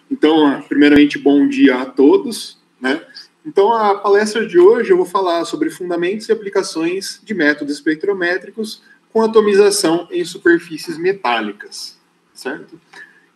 Então, primeiramente, bom dia a todos, né? Então, a palestra de hoje eu vou falar sobre fundamentos e aplicações de métodos espectrométricos com atomização em superfícies metálicas, certo?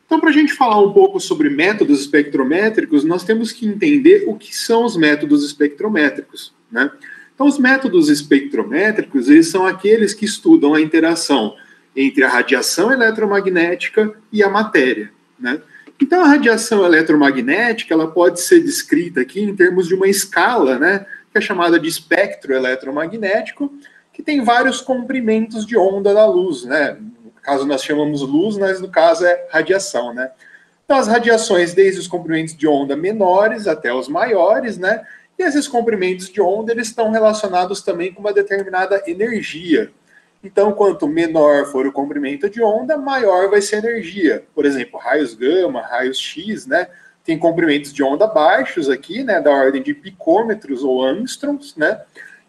Então, para a gente falar um pouco sobre métodos espectrométricos, nós temos que entender o que são os métodos espectrométricos, né? Então, os métodos espectrométricos, eles são aqueles que estudam a interação entre a radiação eletromagnética e a matéria, né? Então, a radiação eletromagnética, ela pode ser descrita aqui em termos de uma escala, né, que é chamada de espectro eletromagnético, que tem vários comprimentos de onda da luz, né? No caso, nós chamamos luz, mas no caso é radiação, né? Então, as radiações, desde os comprimentos de onda menores até os maiores, né? E esses comprimentos de onda, eles estão relacionados também com uma determinada energia. Então, quanto menor for o comprimento de onda, maior vai ser a energia. Por exemplo, raios gama, raios X, né? Tem comprimentos de onda baixos aqui, né? Da ordem de picômetros ou angstroms, né?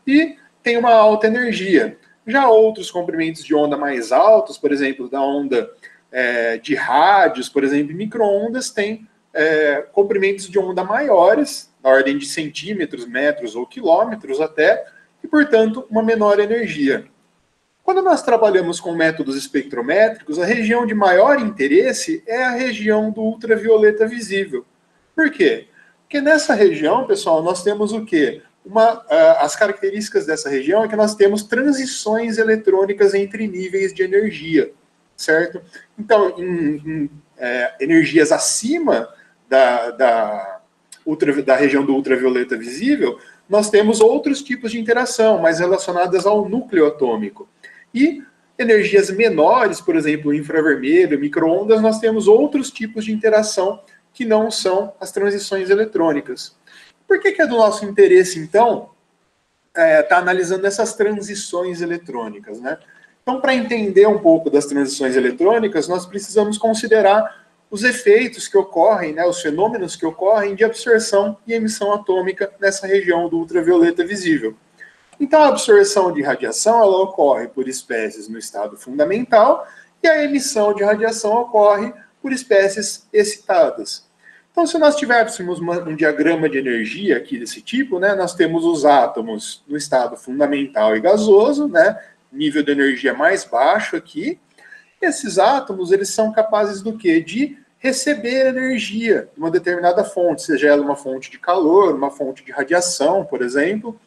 E tem uma alta energia. Já outros comprimentos de onda mais altos, por exemplo, da onda de rádios, por exemplo, micro-ondas, tem comprimentos de onda maiores, da ordem de centímetros, metros ou quilômetros até, e, portanto, uma menor energia. Quando nós trabalhamos com métodos espectrométricos, a região de maior interesse é a região do ultravioleta visível. Por quê? Porque nessa região, pessoal, nós temos o quê? As características dessa região é que nós temos transições eletrônicas entre níveis de energia, certo? Então, em energias acima da região do ultravioleta visível, nós temos outros tipos de interação, mais relacionadas ao núcleo atômico. E energias menores, por exemplo, infravermelho, micro-ondas, nós temos outros tipos de interação que não são as transições eletrônicas. Por que é do nosso interesse, então, estar analisando essas transições eletrônicas, né? Então, para entender um pouco das transições eletrônicas, nós precisamos considerar os efeitos que ocorrem, né, os fenômenos que ocorrem de absorção e emissão atômica nessa região do ultravioleta visível. Então, a absorção de radiação ela ocorre por espécies no estado fundamental e a emissão de radiação ocorre por espécies excitadas. Então, se nós tivéssemos um diagrama de energia aqui desse tipo, né, nós temos os átomos no estado fundamental e gasoso, né, nível de energia mais baixo aqui. Esses átomos, eles são capazes do quê? De receber energia de uma determinada fonte, seja ela uma fonte de calor, uma fonte de radiação, por exemplo.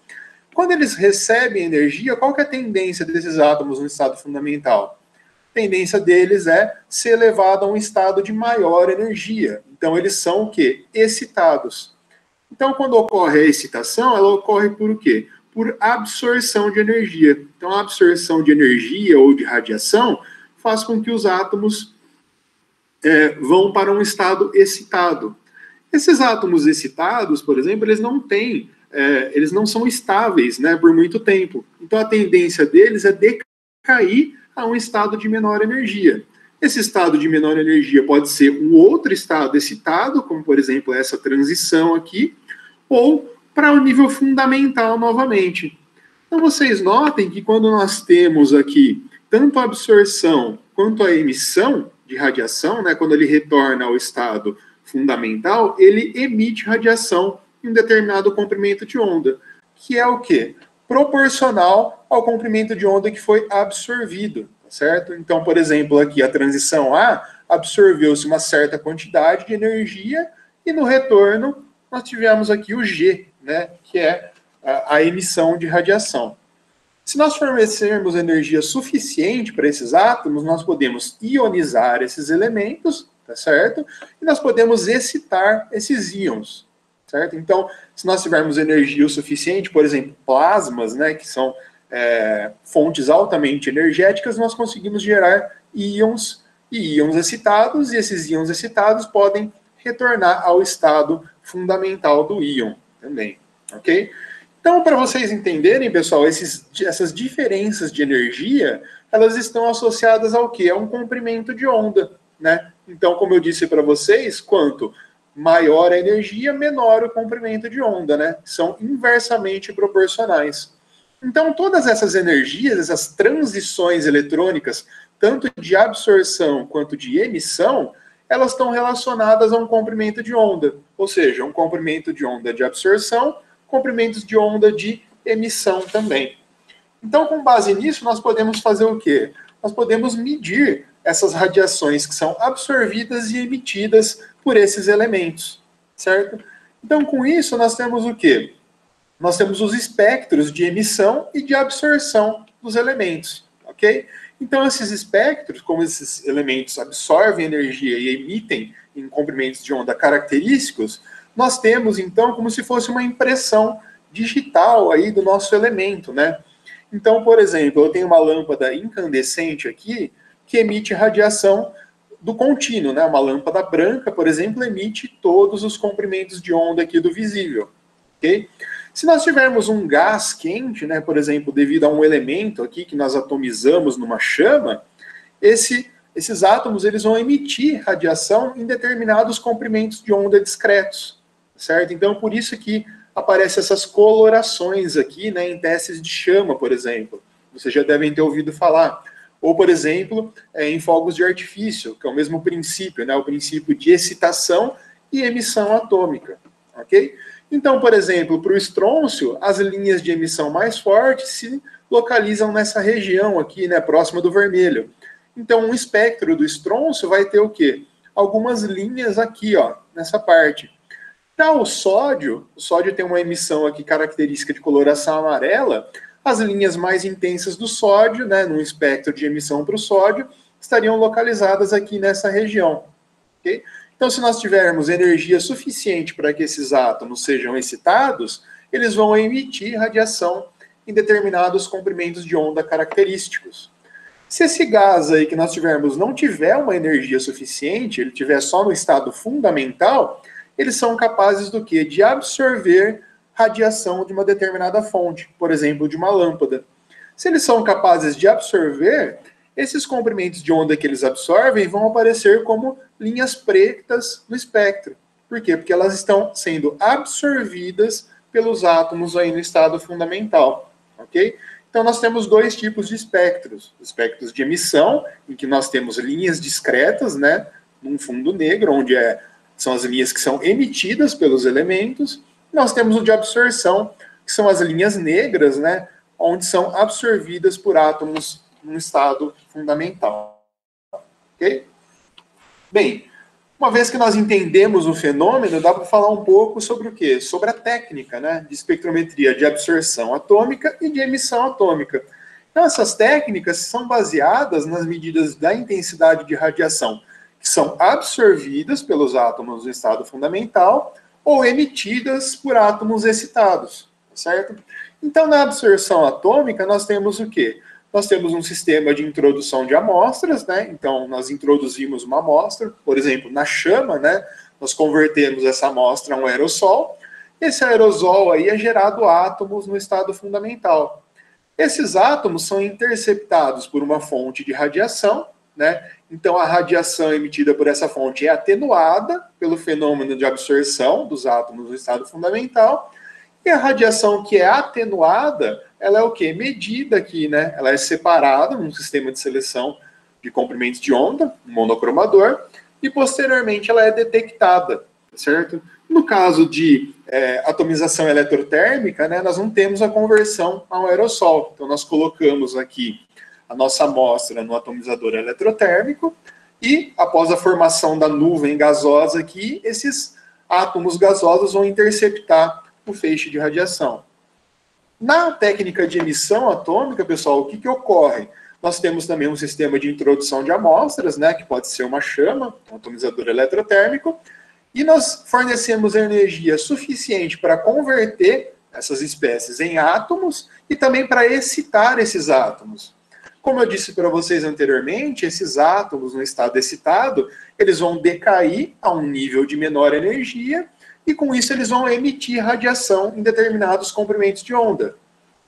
Quando eles recebem energia, qual que é a tendência desses átomos no estado fundamental? A tendência deles é ser elevado a um estado de maior energia. Então, eles são o quê? Excitados. Então, quando ocorre a excitação, ela ocorre por o quê? Por absorção de energia. Então, a absorção de energia ou de radiação faz com que os átomos vão para um estado excitado. Esses átomos excitados, por exemplo, eles não são estáveis, né, por muito tempo. Então, a tendência deles é decair a um estado de menor energia. Esse estado de menor energia pode ser um outro estado excitado, como, por exemplo, essa transição aqui, ou para o nível fundamental novamente. Então, vocês notem que quando nós temos aqui tanto a absorção quanto a emissão de radiação, né, quando ele retorna ao estado fundamental, ele emite radiação em um determinado comprimento de onda, que é o quê? Proporcional ao comprimento de onda que foi absorvido, certo? Então, por exemplo, aqui a transição A absorveu-se uma certa quantidade de energia e no retorno nós tivemos aqui o G, né, que é a emissão de radiação. Se nós fornecermos energia suficiente para esses átomos, nós podemos ionizar esses elementos, tá certo? E nós podemos excitar esses íons, certo? Então, se nós tivermos energia o suficiente, por exemplo, plasmas, né, que são fontes altamente energéticas, nós conseguimos gerar íons e íons excitados, e esses íons excitados podem retornar ao estado fundamental do íon também, ok? Então, para vocês entenderem, pessoal, essas diferenças de energia, elas estão associadas ao quê? A um comprimento de onda, né? Então, como eu disse para vocês, quanto maior a energia, menor o comprimento de onda, né? São inversamente proporcionais. Então, todas essas energias, essas transições eletrônicas, tanto de absorção quanto de emissão, elas estão relacionadas a um comprimento de onda, ou seja, um comprimento de onda de absorção, comprimentos de onda de emissão também. Então, com base nisso, nós podemos fazer o quê? Nós podemos medir essas radiações que são absorvidas e emitidas por esses elementos, certo? Então, com isso, nós temos o quê? Nós temos os espectros de emissão e de absorção dos elementos, ok? Então, esses espectros, como esses elementos absorvem energia e emitem em comprimentos de onda característicos, nós temos, então, como se fosse uma impressão digital aí do nosso elemento, né? Então, por exemplo, eu tenho uma lâmpada incandescente aqui que emite radiação do contínuo, né? Uma lâmpada branca, por exemplo, emite todos os comprimentos de onda aqui do visível, ok? Se nós tivermos um gás quente, né, por exemplo, devido a um elemento aqui que nós atomizamos numa chama, esses átomos eles vão emitir radiação em determinados comprimentos de onda discretos, certo? Então, por isso que aparecem essas colorações aqui, né, em testes de chama, por exemplo. Vocês já devem ter ouvido falar. Ou, por exemplo, em fogos de artifício, que é o mesmo princípio, né, o princípio de excitação e emissão atômica, ok? Então, por exemplo, para o estrôncio, as linhas de emissão mais fortes se localizam nessa região aqui, né, próxima do vermelho. Então, um espectro do estrôncio vai ter o quê? Algumas linhas aqui, ó, nessa parte. Já o sódio tem uma emissão aqui característica de coloração amarela. As linhas mais intensas do sódio, né, num espectro de emissão para o sódio, estariam localizadas aqui nessa região, ok? Então, se nós tivermos energia suficiente para que esses átomos sejam excitados, eles vão emitir radiação em determinados comprimentos de onda característicos. Se esse gás aí que nós tivermos não tiver uma energia suficiente, ele tiver só no estado fundamental, eles são capazes do quê? De absorver radiação de uma determinada fonte, por exemplo, de uma lâmpada. Se eles são capazes de absorver, esses comprimentos de onda que eles absorvem vão aparecer como linhas pretas no espectro. Por quê? Porque elas estão sendo absorvidas pelos átomos aí no estado fundamental, ok? Então, nós temos dois tipos de espectros. Espectros de emissão, em que nós temos linhas discretas, né, num fundo negro, onde são as linhas que são emitidas pelos elementos. Nós temos o de absorção, que são as linhas negras, né, onde são absorvidas por átomos num estado fundamental. Ok? Bem, uma vez que nós entendemos o fenômeno, dá para falar um pouco sobre o quê? Sobre a técnica, né, de espectrometria de absorção atômica e de emissão atômica. Então, essas técnicas são baseadas nas medidas da intensidade de radiação que são absorvidas pelos átomos no estado fundamental ou emitidas por átomos excitados, certo? Então, na absorção atômica, nós temos o quê? Nós temos um sistema de introdução de amostras, né? Então, nós introduzimos uma amostra, por exemplo, na chama, né? Nós convertemos essa amostra a um aerossol. Esse aerosol aí é gerado átomos no estado fundamental. Esses átomos são interceptados por uma fonte de radiação, né? Então, a radiação emitida por essa fonte é atenuada pelo fenômeno de absorção dos átomos no estado fundamental. E a radiação que é atenuada, ela é o quê? Medida aqui, né? Ela é separada num sistema de seleção de comprimentos de onda, um monocromador, e posteriormente ela é detectada, certo? No caso de atomização eletrotérmica, né, nós não temos a conversão a um aerossol. Então, nós colocamos aqui a nossa amostra no atomizador eletrotérmico e, após a formação da nuvem gasosa aqui, esses átomos gasosos vão interceptar o feixe de radiação. Na técnica de emissão atômica, pessoal, o que ocorre? Nós temos também um sistema de introdução de amostras, né, que pode ser uma chama, um atomizador eletrotérmico, e nós fornecemos energia suficiente para converter essas espécies em átomos e também para excitar esses átomos. Como eu disse para vocês anteriormente, esses átomos no estado excitado, eles vão decair a um nível de menor energia e com isso eles vão emitir radiação em determinados comprimentos de onda.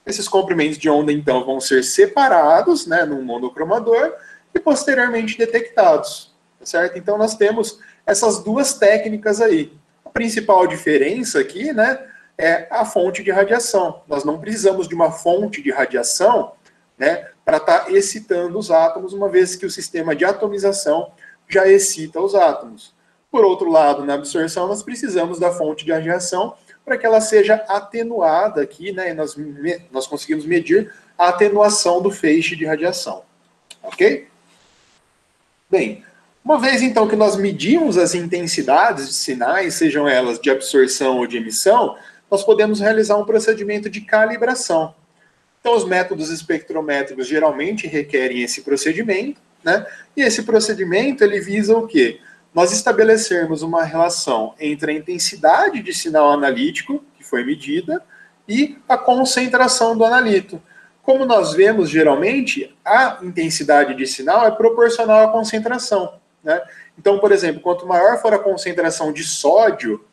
Esses comprimentos de onda, então, vão ser separados, né, num monocromador e posteriormente detectados, certo? Então, nós temos essas duas técnicas aí. A principal diferença aqui, né, é a fonte de radiação. Nós não precisamos de uma fonte de radiação, né, para estar excitando os átomos, uma vez que o sistema de atomização já excita os átomos. Por outro lado, na absorção, nós precisamos da fonte de radiação para que ela seja atenuada aqui, né? E nós conseguimos medir a atenuação do feixe de radiação. Ok? Bem, uma vez então que nós medimos as intensidades de sinais, sejam elas de absorção ou de emissão, nós podemos realizar um procedimento de calibração. Então, os métodos espectrométricos geralmente requerem esse procedimento, né? E esse procedimento, ele visa o quê? Nós estabelecermos uma relação entre a intensidade de sinal analítico, que foi medida, e a concentração do analito. Como nós vemos, geralmente, a intensidade de sinal é proporcional à concentração, né? Então, por exemplo, quanto maior for a concentração de sódio,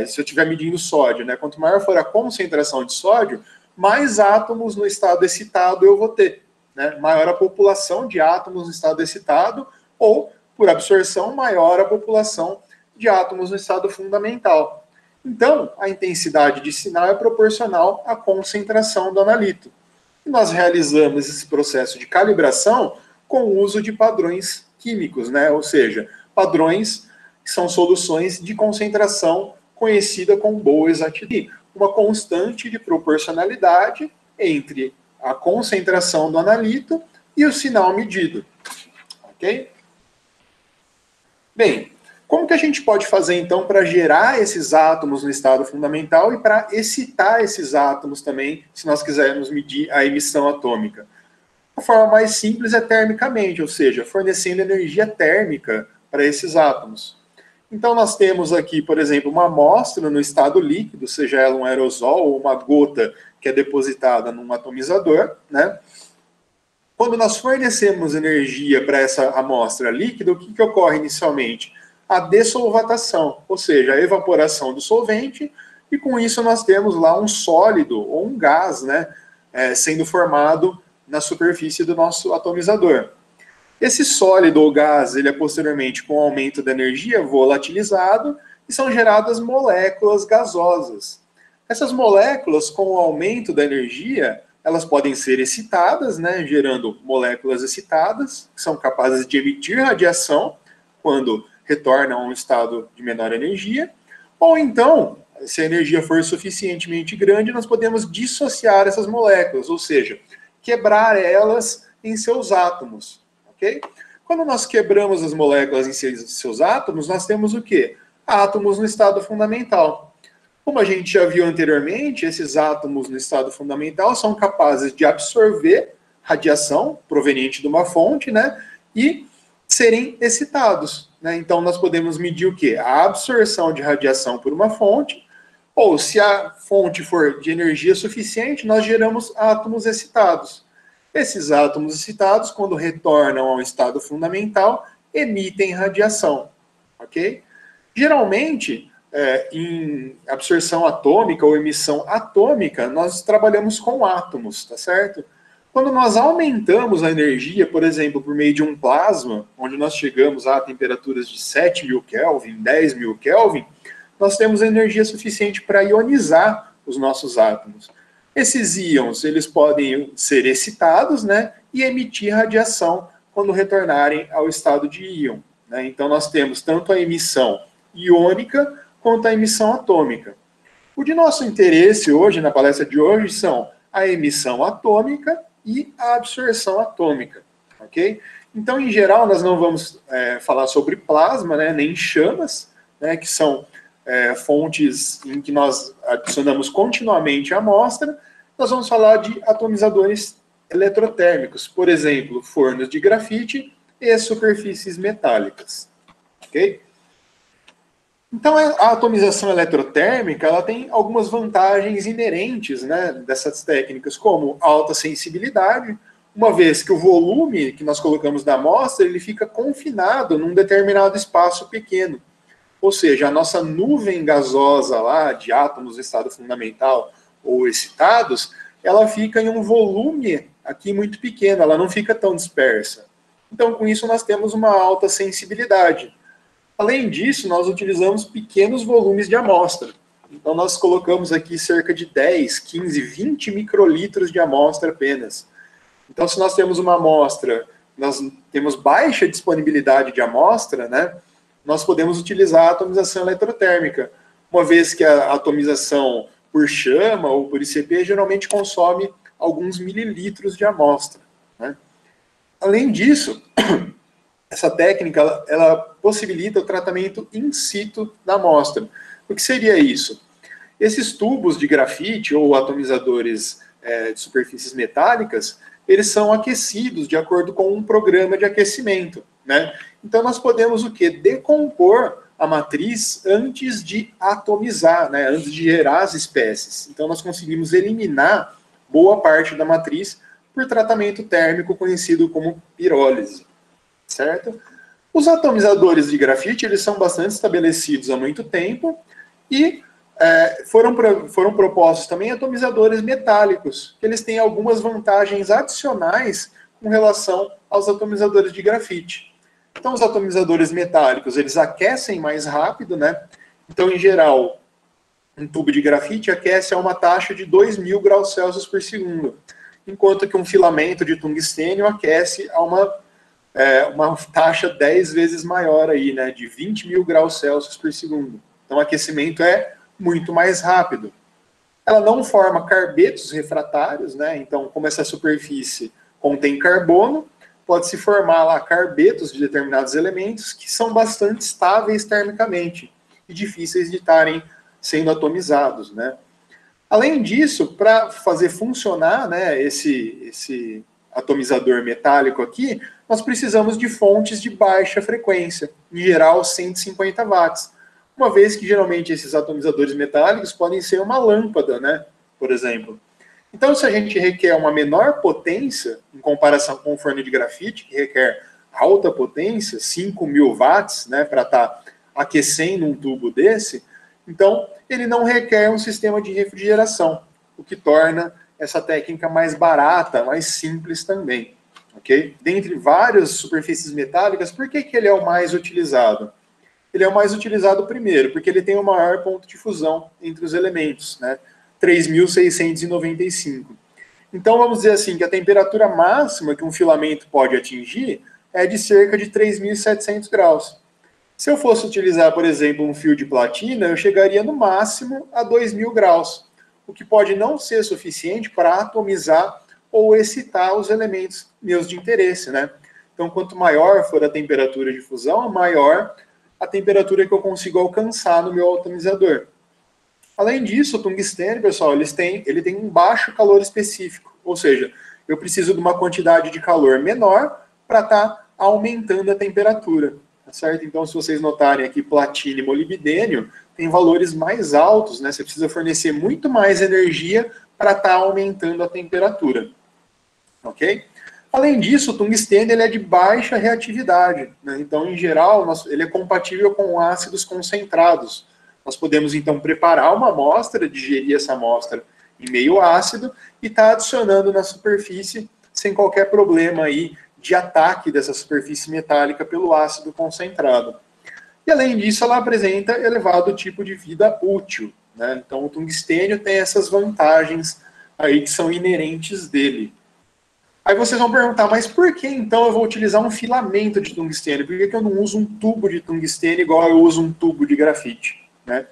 se eu estiver medindo sódio, né? Quanto maior for a concentração de sódio, mais átomos no estado excitado eu vou ter, né? Maior a população de átomos no estado excitado, ou, por absorção, maior a população de átomos no estado fundamental. Então, a intensidade de sinal é proporcional à concentração do analito. E nós realizamos esse processo de calibração com o uso de padrões químicos, né? Ou seja, padrões que são soluções de concentração conhecida com boa exatidão. Uma constante de proporcionalidade entre a concentração do analito e o sinal medido. Ok? Bem, como que a gente pode fazer então para gerar esses átomos no estado fundamental e para excitar esses átomos também, se nós quisermos medir a emissão atômica? A forma mais simples é termicamente, ou seja, fornecendo energia térmica para esses átomos. Então, nós temos aqui, por exemplo, uma amostra no estado líquido, seja ela um aerosol ou uma gota que é depositada num atomizador, né? Quando nós fornecemos energia para essa amostra líquida, o que ocorre inicialmente? A dessolvatação, ou seja, a evaporação do solvente, e com isso nós temos lá um sólido ou um gás, né, sendo formado na superfície do nosso atomizador. Esse sólido ou gás, ele é posteriormente, com o aumento da energia, volatilizado e são geradas moléculas gasosas. Essas moléculas, com o aumento da energia, elas podem ser excitadas, né, gerando moléculas excitadas, que são capazes de emitir radiação quando retornam a um estado de menor energia, ou então, se a energia for suficientemente grande, nós podemos dissociar essas moléculas, ou seja, quebrar elas em seus átomos. Okay? Quando nós quebramos as moléculas em seus átomos, nós temos o quê? Átomos no estado fundamental. Como a gente já viu anteriormente, esses átomos no estado fundamental são capazes de absorver radiação proveniente de uma fonte, né, e serem excitados, né? Então nós podemos medir o quê? A absorção de radiação por uma fonte, ou se a fonte for de energia suficiente, nós geramos átomos excitados. Esses átomos excitados, quando retornam ao estado fundamental, emitem radiação, ok? Geralmente, em absorção atômica ou emissão atômica, nós trabalhamos com átomos, tá certo? Quando nós aumentamos a energia, por exemplo, por meio de um plasma, onde nós chegamos a temperaturas de 7.000 Kelvin, 10.000 Kelvin, nós temos energia suficiente para ionizar os nossos átomos. Esses íons, eles podem ser excitados, né, e emitir radiação quando retornarem ao estado de íon, né? Então, nós temos tanto a emissão iônica quanto a emissão atômica. O de nosso interesse hoje, na palestra de hoje, são a emissão atômica e a absorção atômica, ok? Então, em geral, nós não vamos falar sobre plasma, né, nem chamas, né, que são fontes em que nós adicionamos continuamente a amostra. Nós vamos falar de atomizadores eletrotérmicos, por exemplo, fornos de grafite e superfícies metálicas. Ok? Então, a atomização eletrotérmica ela tem algumas vantagens inerentes, né, dessas técnicas, como alta sensibilidade, uma vez que o volume que nós colocamos na amostra ele fica confinado num determinado espaço pequeno. Ou seja, a nossa nuvem gasosa lá de átomos do estado fundamental ou excitados, ela fica em um volume aqui muito pequeno, ela não fica tão dispersa. Então, com isso, nós temos uma alta sensibilidade. Além disso, nós utilizamos pequenos volumes de amostra. Então, nós colocamos aqui cerca de 10, 15, 20 microlitros de amostra apenas. Então, se nós temos uma amostra nós temos baixa disponibilidade de amostra, né, nós podemos utilizar a atomização eletrotérmica, uma vez que a atomização por chama ou por ICP geralmente consome alguns mililitros de amostra, né. Além disso, essa técnica ela possibilita o tratamento in situ da amostra. O que seria isso? Esses tubos de grafite ou atomizadores de superfícies metálicas, eles são aquecidos de acordo com um programa de aquecimento, né? Então nós podemos o quê? Decompor a matriz antes de atomizar, né? Antes de gerar as espécies. Então nós conseguimos eliminar boa parte da matriz por tratamento térmico conhecido como pirólise, certo? Os atomizadores de grafite, eles são bastante estabelecidos há muito tempo e foram propostos também atomizadores metálicos, que eles têm algumas vantagens adicionais com relação aos atomizadores de grafite. Então, os atomizadores metálicos, eles aquecem mais rápido, né? Então, em geral, um tubo de grafite aquece a uma taxa de 2.000 graus Celsius por segundo, enquanto que um filamento de tungstênio aquece a uma taxa 10 vezes maior aí, né? De 20.000 graus Celsius por segundo. Então, o aquecimento é muito mais rápido. Ela não forma carbetos refratários, né? Então, como essa superfície contém carbono, pode-se formar lá carbetos de determinados elementos que são bastante estáveis termicamente e difíceis de estarem sendo atomizados, né? Além disso, para fazer funcionar, né, esse atomizador metálico aqui, nós precisamos de fontes de baixa frequência, em geral 150 watts. Uma vez que geralmente esses atomizadores metálicos podem ser uma lâmpada, né, por exemplo. Então, se a gente requer uma menor potência, em comparação com o forno de grafite, que requer alta potência, 5.000 watts, né, para estar aquecendo um tubo desse, então ele não requer um sistema de refrigeração, o que torna essa técnica mais barata, mais simples também, ok? Dentre várias superfícies metálicas, por que ele é o mais utilizado? Ele é o mais utilizado primeiro, porque ele tem o maior ponto de fusão entre os elementos, né? 3.695. Então, vamos dizer assim, que a temperatura máxima que um filamento pode atingir é de cerca de 3.700 graus. Se eu fosse utilizar, por exemplo, um fio de platina, eu chegaria no máximo a 2.000 graus, o que pode não ser suficiente para atomizar ou excitar os elementos meus de interesse, né? Então, quanto maior for a temperatura de fusão, maior a temperatura que eu consigo alcançar no meu atomizador. Além disso, o tungstênio, pessoal, ele tem um baixo calor específico, ou seja, eu preciso de uma quantidade de calor menor para estar aumentando a temperatura, tá certo? Então, se vocês notarem aqui, platina e molibdênio tem valores mais altos, né? Você precisa fornecer muito mais energia para estar aumentando a temperatura, ok? Além disso, o tungstênio ele é de baixa reatividade, né? Então, em geral, ele é compatível com ácidos concentrados. Nós podemos, então, preparar uma amostra, digerir essa amostra em meio ácido e estar adicionando na superfície sem qualquer problema aí de ataque dessa superfície metálica pelo ácido concentrado. E, além disso, ela apresenta elevado tipo de vida útil, né? Então, o tungstênio tem essas vantagens aí que são inerentes dele. Aí vocês vão perguntar, mas por que então eu vou utilizar um filamento de tungstênio? Por que eu não uso um tubo de tungstênio igual eu uso um tubo de grafite, né?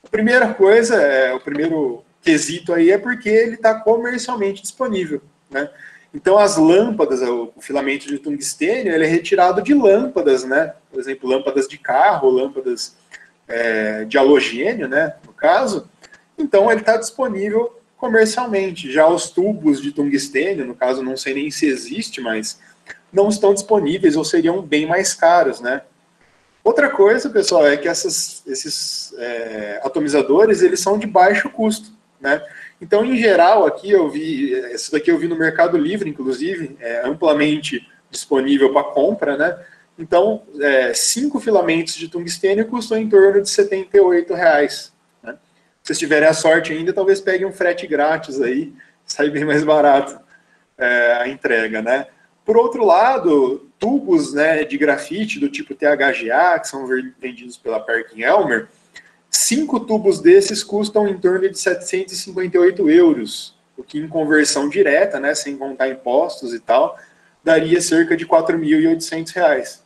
A primeira coisa, o primeiro quesito aí é porque ele está comercialmente disponível, né? Então as lâmpadas, o filamento de tungstênio, ele é retirado de lâmpadas, né? Por exemplo, lâmpadas de carro, lâmpadas de halogênio, né? No caso. Então ele está disponível comercialmente. Já os tubos de tungstênio, no caso, não sei nem se existe, mas não estão disponíveis ou seriam bem mais caros, né? Outra coisa, pessoal, é que esses atomizadores, eles são de baixo custo, né? Então, em geral, aqui isso daqui eu vi no Mercado Livre, inclusive, amplamente disponível para compra, né? Então, 5 filamentos de tungstênio custam em torno de R$ 78,00. Se vocês tiverem a sorte ainda, talvez peguem um frete grátis aí, sai bem mais barato a entrega, né? Por outro lado, tubos, né, de grafite do tipo THGA, que são vendidos pela Perkin-Elmer, 5 tubos desses custam em torno de 758 euros, o que em conversão direta, né, sem contar impostos e tal, daria cerca de R$ 4.800.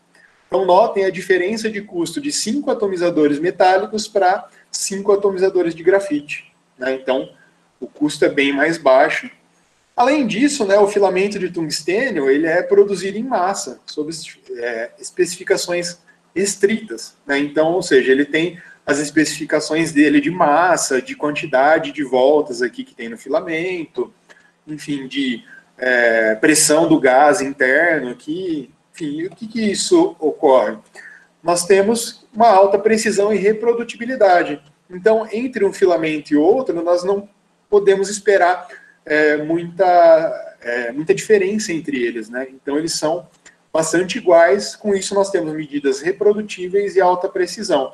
Então, notem a diferença de custo de 5 atomizadores metálicos para 5 atomizadores de grafite, né? Então, o custo é bem mais baixo. Além disso, né, o filamento de tungstênio ele é produzido em massa, sob especificações estritas, né? Então, ou seja, ele tem as especificações dele de massa, de quantidade de voltas aqui que tem no filamento, enfim, de pressão do gás interno aqui. Enfim, o que isso ocorre? Nós temos uma alta precisão e reprodutibilidade. Então, entre um filamento e outro, nós não podemos esperar muita diferença entre eles, né? Então, eles são bastante iguais. Com isso, nós temos medidas reprodutíveis e alta precisão.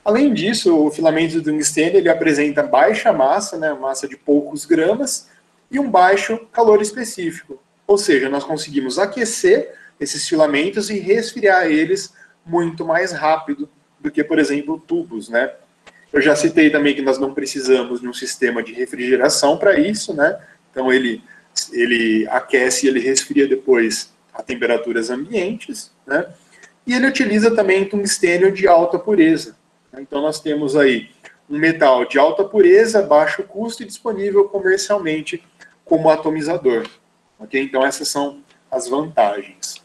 Além disso, o filamento de tungstênio ele apresenta baixa massa, né, massa de poucos gramas, e um baixo calor específico. Ou seja, nós conseguimos aquecer esses filamentos e resfriar eles muito mais rápido do que, por exemplo, tubos, né? Eu já citei também que nós não precisamos de um sistema de refrigeração para isso, né? Então ele aquece e ele resfria depois a temperaturas ambientes, né? E ele utiliza também tungstênio de alta pureza. Então nós temos aí um metal de alta pureza, baixo custo e disponível comercialmente como atomizador. Ok? Então essas são as vantagens.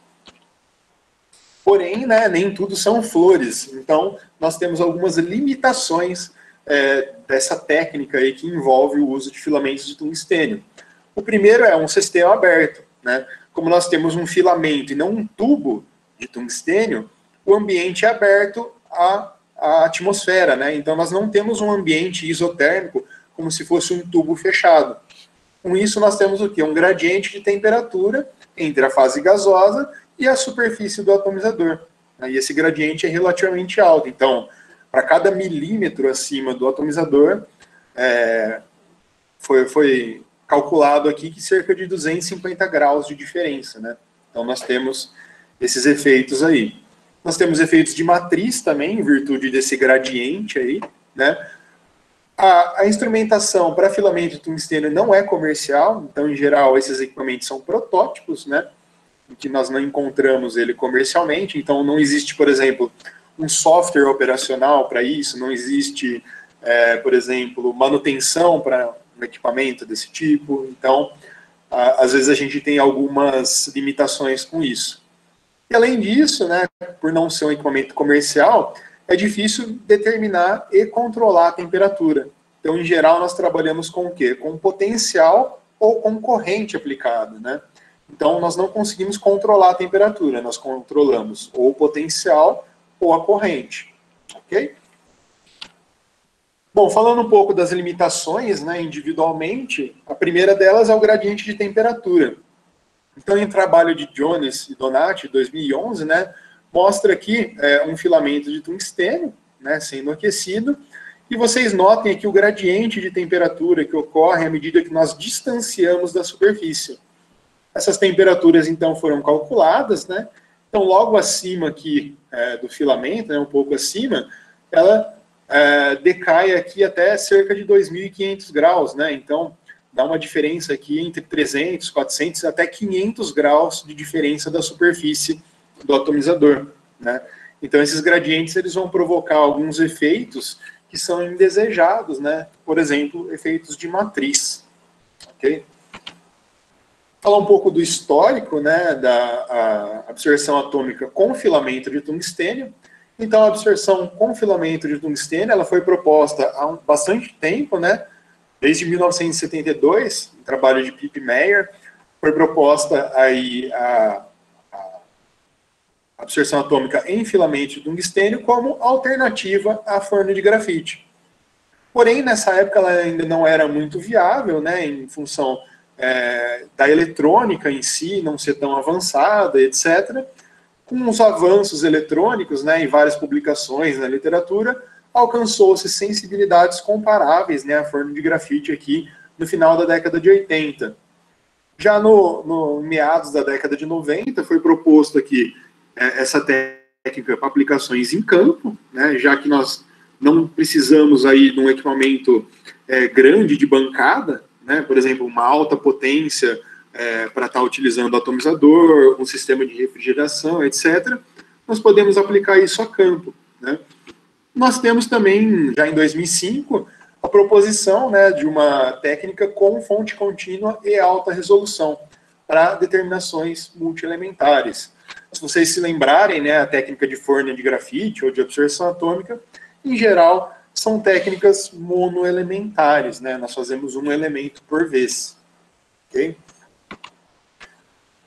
Porém, né, nem tudo são flores. Então, nós temos algumas limitações dessa técnica aí que envolve o uso de filamentos de tungstênio. O primeiro é um sistema aberto, né? Como nós temos um filamento e não um tubo de tungstênio, o ambiente é aberto à atmosfera, né? Então, nós não temos um ambiente isotérmico como se fosse um tubo fechado. Com isso, nós temos o quê? Um gradiente de temperatura entre a fase gasosa e a superfície do atomizador. E esse gradiente é relativamente alto. Então, para cada milímetro acima do atomizador, foi calculado aqui que cerca de 250 graus de diferença, né? Então, nós temos esses efeitos aí. Nós temos efeitos de matriz também, em virtude desse gradiente aí, né? A instrumentação para filamento de tungstênio não é comercial, então, em geral, esses equipamentos são protótipos, né? Que nós não encontramos ele comercialmente, então não existe, por exemplo, um software operacional para isso, não existe, por exemplo, manutenção para um equipamento desse tipo, então, às vezes a gente tem algumas limitações com isso. E além disso, né, por não ser um equipamento comercial, é difícil determinar e controlar a temperatura. Então, em geral, nós trabalhamos com o quê? Com potencial ou com corrente aplicada, né? Então, nós não conseguimos controlar a temperatura, nós controlamos ou o potencial ou a corrente, ok? Bom, falando um pouco das limitações, né, individualmente, a primeira delas é o gradiente de temperatura. Então, em trabalho de Jones e Donati, 2011, né, mostra aqui um filamento de tungstênio, né, sendo aquecido, e vocês notem aqui o gradiente de temperatura que ocorre à medida que nós distanciamos da superfície. Essas temperaturas, então, foram calculadas, né? Então, logo acima aqui do filamento, né, um pouco acima, ela decai aqui até cerca de 2.500 graus, né? Então, dá uma diferença aqui entre 300, 400, até 500 graus de diferença da superfície do atomizador, né? Então, esses gradientes, eles vão provocar alguns efeitos que são indesejados, né? Por exemplo, efeitos de matriz, ok? Falar um pouco do histórico, né, da absorção atômica com filamento de tungstênio. Então, a absorção com filamento de tungstênio, ela foi proposta há bastante tempo, né, desde 1972, um trabalho de Pip Meyer, foi proposta aí a absorção atômica em filamento de tungstênio como alternativa à forno de grafite. Porém, nessa época, ela ainda não era muito viável, né, em função da eletrônica em si não ser tão avançada, etc. Com os avanços eletrônicos, né, em várias publicações na literatura, alcançou-se sensibilidades comparáveis, né, a forno de grafite aqui no final da década de 80. Já no meados da década de 90, foi proposto aqui essa técnica para aplicações em campo, né, já que nós não precisamos aí de um equipamento grande de bancada, né, por exemplo, uma alta potência para estar utilizando o atomizador, um sistema de refrigeração, etc., nós podemos aplicar isso a campo, né? Nós temos também, já em 2005, a proposição, né, de uma técnica com fonte contínua e alta resolução para determinações multielementares. Se vocês se lembrarem, né, a técnica de Forno de grafite ou de absorção atômica, em geral, são técnicas monoelementares, né? Nós fazemos um elemento por vez. Ok?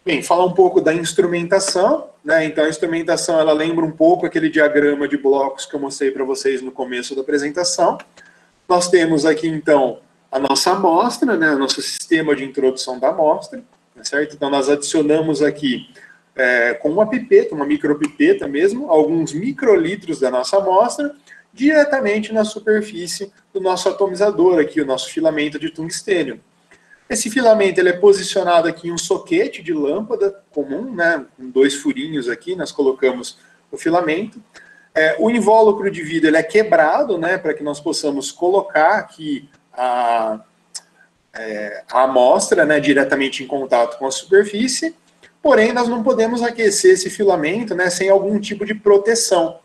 Bem, falar um pouco da instrumentação, né? Então, a instrumentação, ela lembra um pouco aquele diagrama de blocos que eu mostrei para vocês no começo da apresentação. Nós temos aqui, então, a nossa amostra, né? O nosso sistema de introdução da amostra, certo? Então, nós adicionamos aqui, com uma pipeta, uma micropipeta mesmo, alguns microlitros da nossa amostra, diretamente na superfície do nosso atomizador aqui, o nosso filamento de tungstênio. Esse filamento ele é posicionado aqui em um soquete de lâmpada comum, né, com 2 furinhos aqui, nós colocamos o filamento. O invólucro de vidro ele é quebrado, né, para que nós possamos colocar aqui a amostra, né, diretamente em contato com a superfície, porém nós não podemos aquecer esse filamento, né, sem algum tipo de proteção.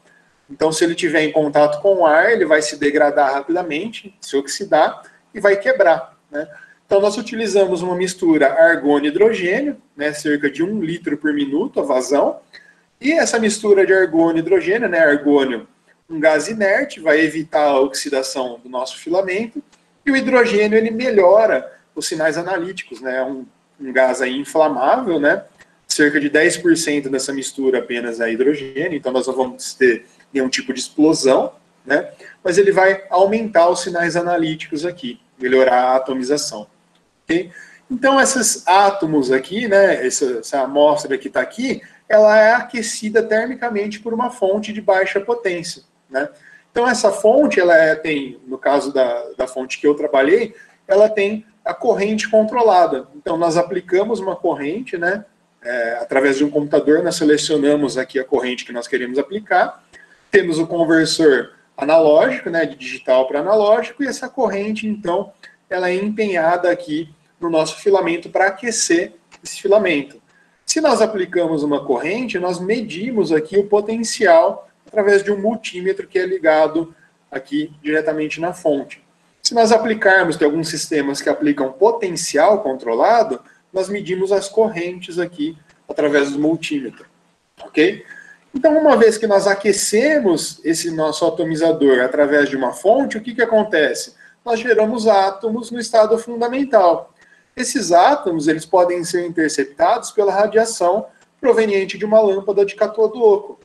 Então, se ele estiver em contato com o ar, ele vai se degradar rapidamente, se oxidar e vai quebrar, né? Então, nós utilizamos uma mistura argônio e hidrogênio, né, cerca de 1 litro por minuto a vazão, e essa mistura de argônio e hidrogênio, né, argônio, um gás inerte, vai evitar a oxidação do nosso filamento, e o hidrogênio, ele melhora os sinais analíticos, né, um gás aí inflamável, né, cerca de 10% dessa mistura apenas é hidrogênio, então nós não vamos ter nenhum tipo de explosão, né, mas ele vai aumentar os sinais analíticos aqui, melhorar a atomização. Okay? Então, esses átomos aqui, né, essa amostra que está aqui, ela é aquecida termicamente por uma fonte de baixa potência, né? Então, essa fonte, ela tem, no caso da fonte que eu trabalhei, ela tem a corrente controlada. Então, nós aplicamos uma corrente, né, através de um computador, nós selecionamos aqui a corrente que nós queremos aplicar, temos o conversor analógico, né, de digital para analógico, e essa corrente, então, ela é empenhada aqui no nosso filamento para aquecer esse filamento. Se nós aplicamos uma corrente, nós medimos aqui o potencial através de um multímetro que é ligado aqui diretamente na fonte. Se nós aplicarmos, tem alguns sistemas que aplicam potencial controlado, nós medimos as correntes aqui através do multímetro, ok? Então, uma vez que nós aquecemos esse nosso atomizador através de uma fonte, o que que acontece? Nós geramos átomos no estado fundamental. Esses átomos, eles podem ser interceptados pela radiação proveniente de uma lâmpada de cátodo oco,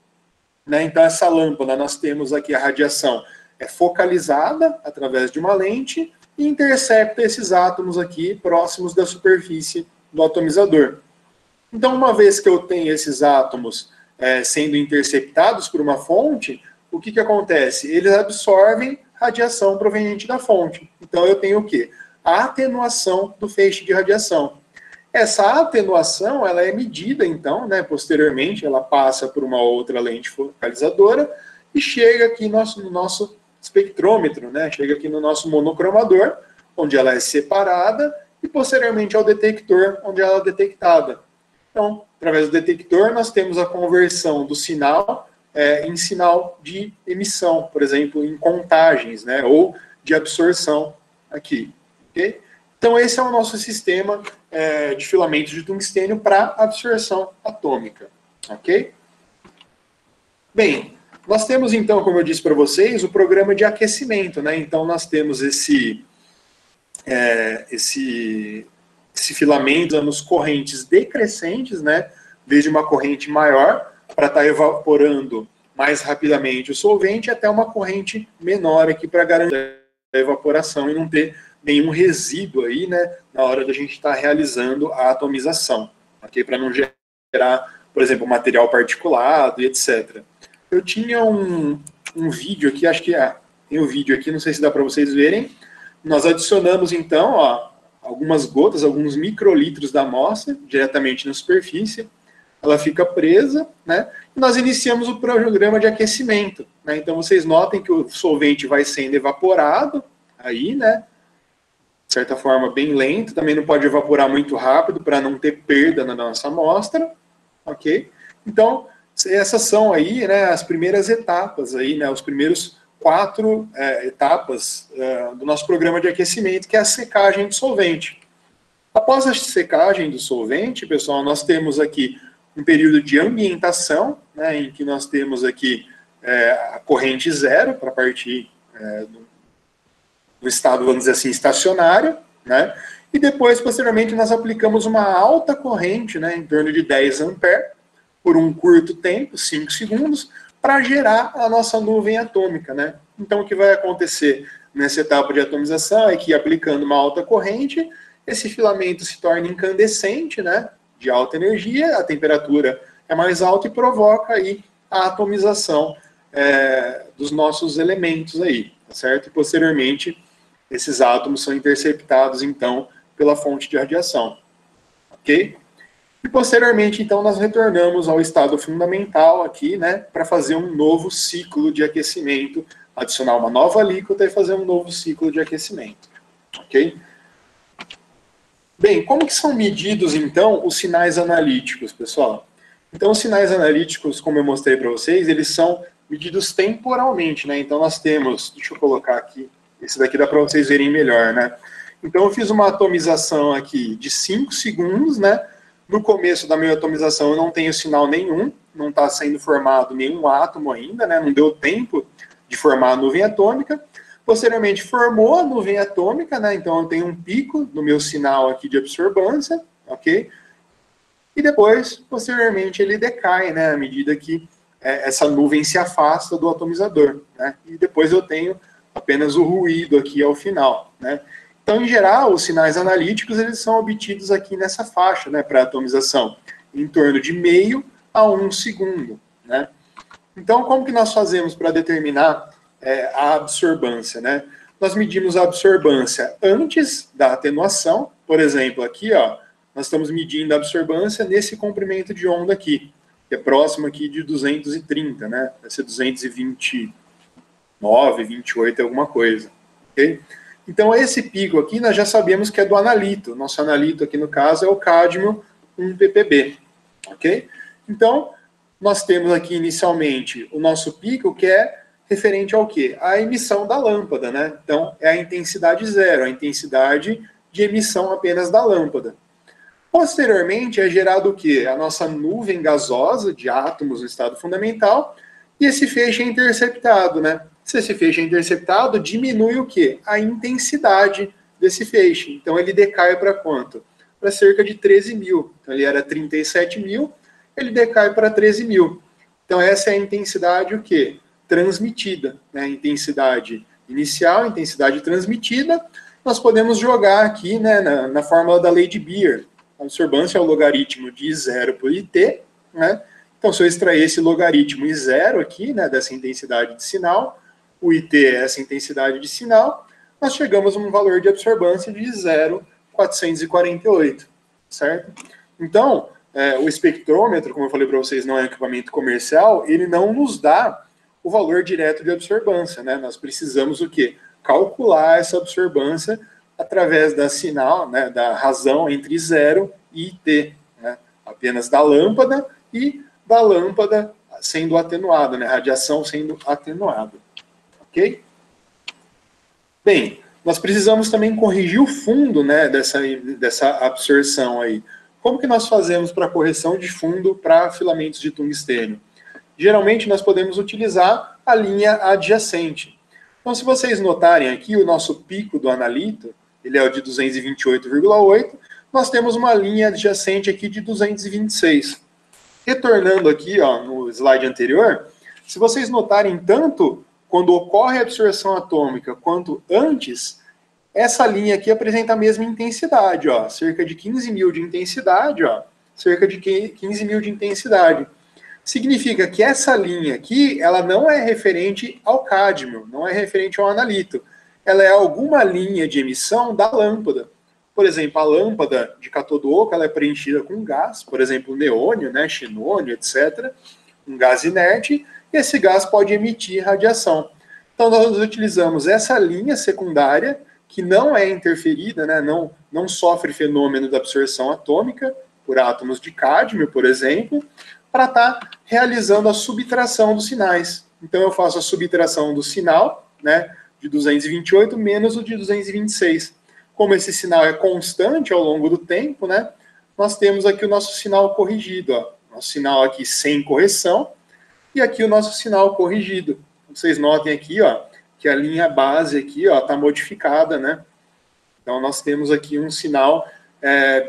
né? Então, essa lâmpada, nós temos aqui a radiação focalizada através de uma lente e intercepta esses átomos aqui próximos da superfície do atomizador. Então, uma vez que eu tenho esses átomos sendo interceptados por uma fonte, o que que acontece? Eles absorvem radiação proveniente da fonte. Então, eu tenho o quê? A atenuação do feixe de radiação. Essa atenuação, ela é medida, então, né, posteriormente, ela passa por uma outra lente focalizadora e chega aqui no nosso espectrômetro, né, chega aqui no nosso monocromador, onde ela é separada, e posteriormente ao detector, onde ela é detectada. Então, através do detector, nós temos a conversão do sinal em sinal de emissão, por exemplo, em contagens, né, ou de absorção aqui. Okay? Então, esse é o nosso sistema de filamentos de tungstênio para absorção atômica. Ok? Bem, nós temos, então, como eu disse para vocês, o programa de aquecimento, né? Então, nós temos esse filamento nos correntes decrescentes, né? Desde uma corrente maior, para estar evaporando mais rapidamente o solvente, até uma corrente menor aqui para garantir a evaporação e não ter nenhum resíduo aí, né, na hora da gente estar realizando a atomização, ok? Para não gerar, por exemplo, material particulado e etc. Eu tinha um vídeo aqui, acho que tem um vídeo aqui, não sei se dá para vocês verem. Nós adicionamos, então, ó, algumas gotas, alguns microlitros da amostra, diretamente na superfície. Ela fica presa, né? E nós iniciamos o programa de aquecimento, né? Então, vocês notem que o solvente vai sendo evaporado aí, né? de certa forma, bem lento, também não pode evaporar muito rápido para não ter perda na nossa amostra, ok? Então, essas são aí, né, as primeiras etapas aí, né, os primeiros 4 etapas do nosso programa de aquecimento, que é a secagem do solvente. Após a secagem do solvente, pessoal, nós temos aqui um período de ambientação, né, em que nós temos aqui a corrente zero, para partir do estado, vamos dizer assim, estacionário, né, e depois, posteriormente, nós aplicamos uma alta corrente, né, em torno de 10 amperes, por um curto tempo, 5 segundos, para gerar a nossa nuvem atômica, né. Então, o que vai acontecer nessa etapa de atomização é que, aplicando uma alta corrente, esse filamento se torna incandescente, né, de alta energia, a temperatura é mais alta e provoca aí a atomização dos nossos elementos aí, tá certo? E posteriormente, esses átomos são interceptados, então, pela fonte de radiação, ok? E posteriormente, então, nós retornamos ao estado fundamental aqui, né, para fazer um novo ciclo de aquecimento, adicionar uma nova alíquota e fazer um novo ciclo de aquecimento, ok? Bem, como que são medidos, então, os sinais analíticos, pessoal? Então, os sinais analíticos, como eu mostrei para vocês, eles são medidos temporalmente, né? Então, nós temos, deixa eu colocar aqui, esse daqui dá para vocês verem melhor, né? Então, eu fiz uma atomização aqui de 5 segundos, né? No começo da minha atomização, eu não tenho sinal nenhum, não está sendo formado nenhum átomo ainda, né? Não deu tempo de formar a nuvem atômica. Posteriormente, formou a nuvem atômica, né? Então, eu tenho um pico no meu sinal aqui de absorbância, ok? E depois, posteriormente, ele decai, né? À medida que essa nuvem se afasta do atomizador, né? E depois eu tenho apenas o ruído aqui ao final, né? Então, em geral, os sinais analíticos, eles são obtidos aqui nessa faixa, né? Para atomização, em torno de meio a 1 segundo, né? Então, como que nós fazemos para determinar a absorbância, né? Nós medimos a absorbância antes da atenuação, por exemplo, aqui, ó, nós estamos medindo a absorbância nesse comprimento de onda aqui, que é próximo aqui de 230, né? Vai ser 229, 28, alguma coisa, ok? Então, esse pico aqui, nós já sabemos que é do analito. Nosso analito aqui, no caso, é o cádmio 1 ppb, ok? Então, nós temos aqui, inicialmente, o nosso pico, que é referente ao quê? A emissão da lâmpada, né? Então, é a intensidade zero, a intensidade de emissão apenas da lâmpada. Posteriormente, é gerado o quê? A nossa nuvem gasosa de átomos no estado fundamental, e esse feixe é interceptado, né? Se esse feixe é interceptado, diminui o quê? A intensidade desse feixe. Então, ele decai para quanto? Para cerca de 13 mil. Então, ele era 37 mil, ele decai para 13 mil. Então, essa é a intensidade o quê? Transmitida, né? Intensidade inicial, intensidade transmitida. Nós podemos jogar aqui, né, na fórmula da lei de Beer. A absorbância é o logaritmo de I zero por IT, né? Então, se eu extrair esse logaritmo I zero aqui, né, dessa intensidade de sinal, o IT é essa intensidade de sinal, nós chegamos a um valor de absorbância de 0,448, certo? Então, o espectrômetro, como eu falei para vocês, não é um equipamento comercial, ele não nos dá o valor direto de absorbância, né? Nós precisamos o quê? Calcular essa absorbância através da sinal, né, da razão entre 0 e IT, né? Apenas da lâmpada e da lâmpada sendo atenuada, né? Radiação sendo atenuada. Ok? Bem, nós precisamos também corrigir o fundo, né, dessa absorção aí. Como que nós fazemos para correção de fundo para filamentos de tungstênio? Geralmente nós podemos utilizar a linha adjacente. Então, se vocês notarem aqui, o nosso pico do analito, ele é o de 228,8, nós temos uma linha adjacente aqui de 226. Retornando aqui, ó, no slide anterior, se vocês notarem tanto quando ocorre a absorção atômica quanto antes, essa linha aqui apresenta a mesma intensidade, ó, cerca de 15 mil de intensidade, ó, cerca de 15 mil de intensidade. Significa que essa linha aqui, ela não é referente ao cádmio, não é referente ao analito. Ela é alguma linha de emissão da lâmpada. Por exemplo, a lâmpada de cátodo oco, ela é preenchida com gás, por exemplo, neônio, né, xenônio, etc., um gás inerte, e esse gás pode emitir radiação. Então, nós utilizamos essa linha secundária, que não é interferida, né, não sofre fenômeno da absorção atômica por átomos de cádmio, por exemplo, para estar realizando a subtração dos sinais. Então eu faço a subtração do sinal, né, de 228 menos o de 226. Como esse sinal é constante ao longo do tempo, né, nós temos aqui o nosso sinal corrigido, ó. Nosso sinal aqui sem correção, e aqui o nosso sinal corrigido. Vocês notem aqui, ó, que a linha base aqui, ó, está modificada, né? Então nós temos aqui um sinal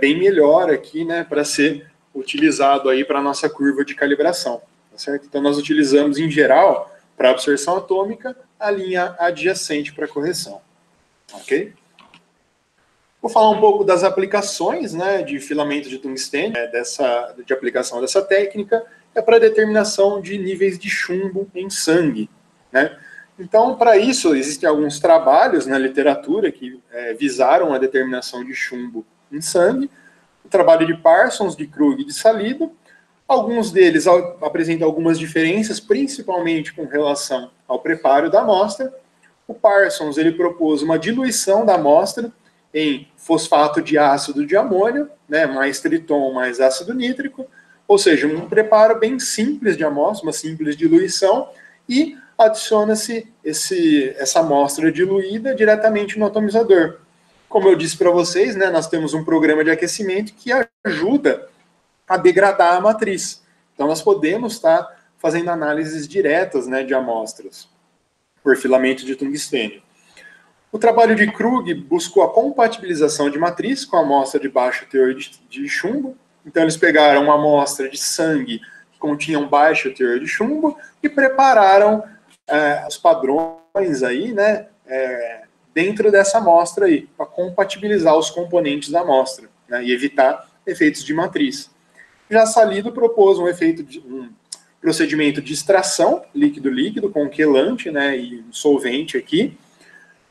bem melhor aqui, né, para ser utilizado aí para a nossa curva de calibração, tá certo? Então nós utilizamos em geral para absorção atômica a linha adjacente para correção, ok? Vou falar um pouco das aplicações, né, de filamento de tungstênio, de aplicação dessa técnica, para determinação de níveis de chumbo em sangue, né? Então, para isso, existem alguns trabalhos na literatura que visaram a determinação de chumbo em sangue. O trabalho de Parsons, de Krug e de Salido. Alguns deles apresentam algumas diferenças, principalmente com relação ao preparo da amostra. O Parsons ele propôs uma diluição da amostra em fosfato de ácido de amônio, né, mais triton, mais ácido nítrico, ou seja, um preparo bem simples de amostra, uma simples diluição, e adiciona-se essa amostra diluída diretamente no atomizador. Como eu disse para vocês, né, nós temos um programa de aquecimento que ajuda a degradar a matriz. Então, nós podemos estar fazendo análises diretas, né, de amostras por filamento de tungstênio. O trabalho de Krug buscou a compatibilização de matriz com a amostra de baixo teor de chumbo. Então, eles pegaram uma amostra de sangue que continha um baixo teor de chumbo e prepararam os padrões aí, né, dentro dessa amostra aí, para compatibilizar os componentes da amostra, né, e evitar efeitos de matriz. Já Salido propôs um procedimento de extração líquido-líquido com quelante, né, e um solvente aqui.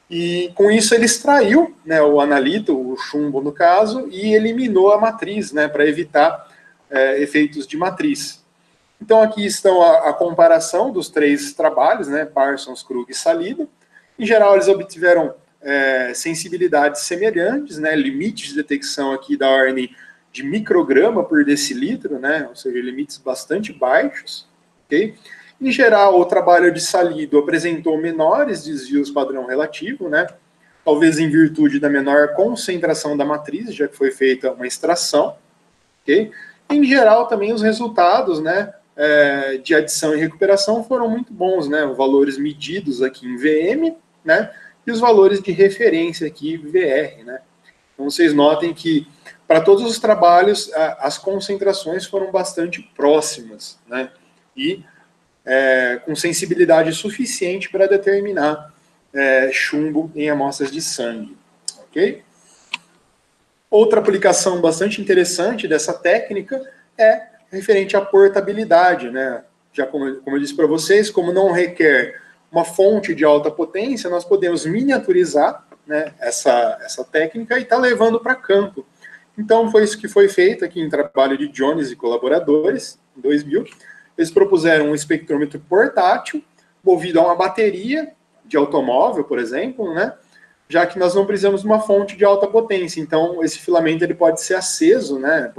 E com isso ele extraiu, né, o analito, o chumbo no caso, e eliminou a matriz, né, para evitar efeitos de matriz. Então aqui estão a comparação dos três trabalhos, né, Parsons, Krug e Salido. Em geral eles obtiveram sensibilidades semelhantes, né, limites de detecção aqui da ordem de micrograma por decilitro, né, ou seja, limites bastante baixos, ok? Em geral, o trabalho de Salido apresentou menores desvios padrão relativo, né? Talvez em virtude da menor concentração da matriz, já que foi feita uma extração. Okay? Em geral, também os resultados, né, de adição e recuperação foram muito bons, né? Os valores medidos aqui em VM, né? E os valores de referência aqui, VR, né? Então, vocês notem que, para todos os trabalhos, as concentrações foram bastante próximas, né? E com sensibilidade suficiente para determinar chumbo em amostras de sangue. Ok? Outra aplicação bastante interessante dessa técnica é referente à portabilidade, né? Já como eu disse para vocês, como não requer uma fonte de alta potência, nós podemos miniaturizar, né, essa técnica e estar levando para campo. Então, foi isso que foi feito aqui em trabalho de Jones e colaboradores, em 2000. Eles propuseram um espectrômetro portátil, movido a uma bateria de automóvel, por exemplo, né? Já que nós não precisamos de uma fonte de alta potência. Então, esse filamento ele pode ser aceso, né?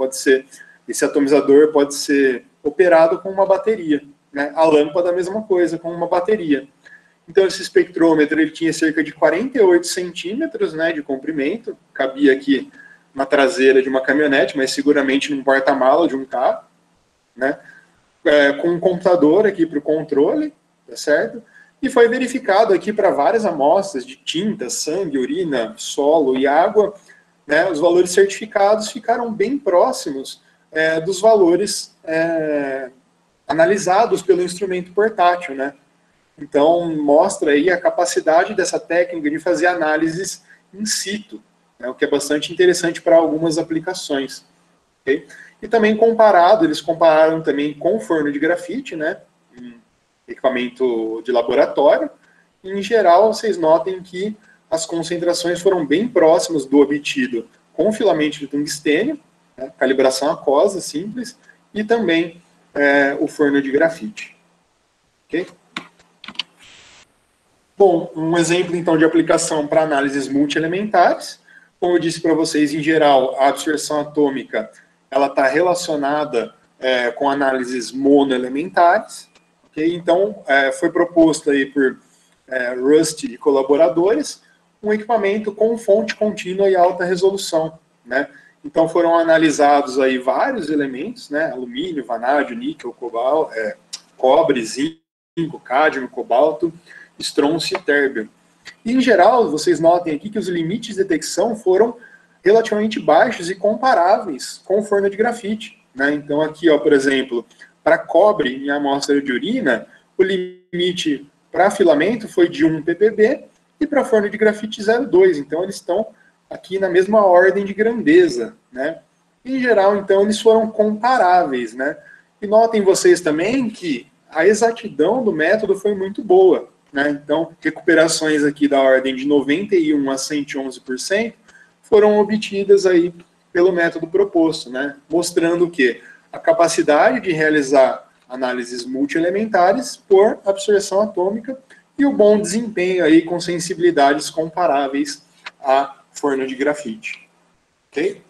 Esse atomizador pode ser operado com uma bateria, né? A lâmpada, a mesma coisa, com uma bateria. Então, esse espectrômetro ele tinha cerca de 48 centímetros, né, de comprimento, cabia aqui na traseira de uma caminhonete, mas seguramente num porta-mala de um carro, né? Com um computador aqui para o controle, tá certo? E foi verificado aqui para várias amostras de tinta, sangue, urina, solo e água, né? Os valores certificados ficaram bem próximos dos valores analisados pelo instrumento portátil, né? Então, mostra aí a capacidade dessa técnica de fazer análises in situ, né? O que é bastante interessante para algumas aplicações, ok? E também eles compararam também com forno de grafite, né, equipamento de laboratório. E, em geral, vocês notem que as concentrações foram bem próximas do obtido com filamento de tungstênio, né, calibração aquosa simples, e também o forno de grafite. Ok? Bom, um exemplo, então, de aplicação para análises multielementares. Como eu disse para vocês, em geral, a absorção atômica ela está relacionada com análises monoelementares. Okay? Então, foi proposto aí por Rust e colaboradores um equipamento com fonte contínua e alta resolução, né? Então, foram analisados aí vários elementos, né? Alumínio, vanádio, níquel, cobre, zinco, cádmio, cobalto, estrôncio e térbio. E, em geral, vocês notem aqui que os limites de detecção foram relativamente baixos e comparáveis com o forno de grafite, né? Então, aqui, ó, por exemplo, para cobre em amostra de urina, o limite para filamento foi de 1 ppb e para forno de grafite 0,2. Então, eles estão aqui na mesma ordem de grandeza, né? Em geral, então, eles foram comparáveis, né? E notem vocês também que a exatidão do método foi muito boa, né? Então, recuperações aqui da ordem de 91 a 111% foram obtidas aí pelo método proposto, né? Mostrando que a capacidade de realizar análises multielementares por absorção atômica e o bom desempenho aí com sensibilidades comparáveis a forno de grafite. Ok?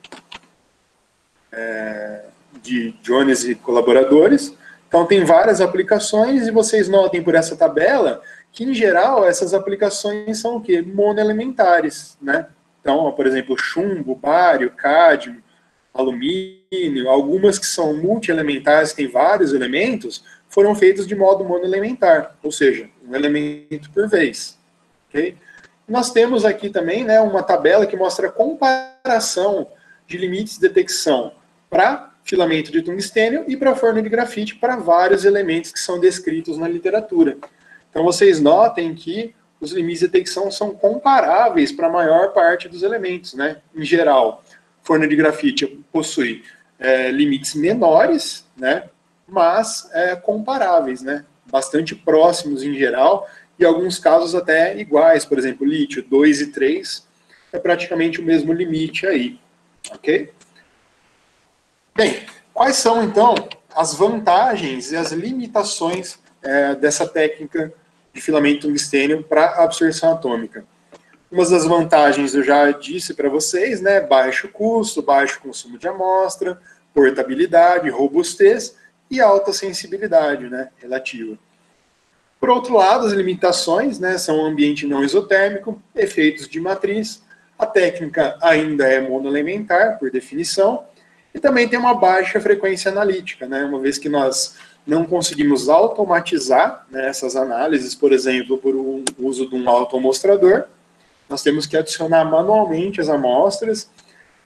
De Jones e colaboradores. Então, tem várias aplicações e vocês notem por essa tabela que, em geral, essas aplicações são o quê? Monoelementares, né? Então, por exemplo, chumbo, bário, cádmio, alumínio, algumas que são multielementares, que têm vários elementos, foram feitos de modo monoelementar, ou seja, um elemento por vez. Okay? Nós temos aqui também, né, uma tabela que mostra a comparação de limites de detecção para filamento de tungstênio e para forno de grafite para vários elementos que são descritos na literatura. Então, vocês notem que os limites de detecção são comparáveis para a maior parte dos elementos, né? Em geral, forno de grafite possui limites menores, né? Mas comparáveis, né? Bastante próximos em geral, e em alguns casos até iguais. Por exemplo, lítio 2 e 3 é praticamente o mesmo limite aí, ok? Bem, quais são, então, as vantagens e as limitações dessa técnica de filamento tungstênio para absorção atômica? Uma das vantagens eu já disse para vocês, né? Baixo custo, baixo consumo de amostra, portabilidade, robustez e alta sensibilidade, né? Relativa. Por outro lado, as limitações, né? São um ambiente não isotérmico, efeitos de matriz, a técnica ainda é monoelementar, por definição, e também tem uma baixa frequência analítica, né? Uma vez que nós não conseguimos automatizar, né, essas análises, por exemplo, por uso de um automostrador, nós temos que adicionar manualmente as amostras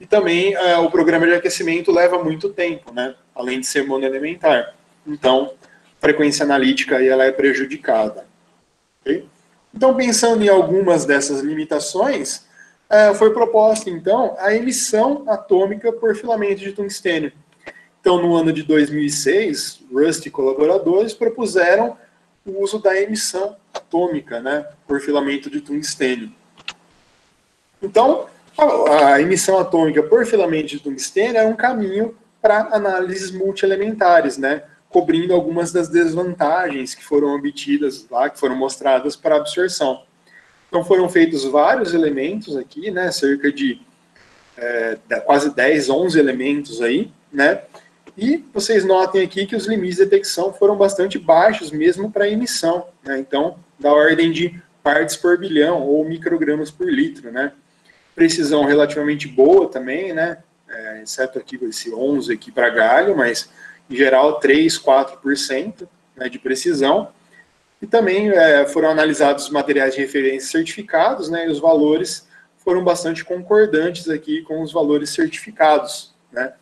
e também o programa de aquecimento leva muito tempo, né, além de ser monoelementar. Então, a frequência analítica aí, ela é prejudicada. Okay? Então, pensando em algumas dessas limitações, foi proposta, então, a emissão atômica por filamento de tungstênio. Então, no ano de 2006, Rust e colaboradores propuseram o uso da emissão atômica, né, por filamento de tungstênio. Então, a emissão atômica por filamento de tungstênio é um caminho para análises multielementares, né, cobrindo algumas das desvantagens que foram obtidas lá, que foram mostradas para a absorção. Então, foram feitos vários elementos aqui, né, cerca de quase 10, 11 elementos aí, né, e vocês notem aqui que os limites de detecção foram bastante baixos, mesmo para emissão, né? Então, da ordem de partes por bilhão, ou microgramas por litro, né? Precisão relativamente boa também, né? Exceto aqui esse 11 aqui para galho, mas, em geral, 3, 4%, né, de precisão. E também foram analisados materiais de referência certificados, né? E os valores foram bastante concordantes aqui com os valores certificados, né?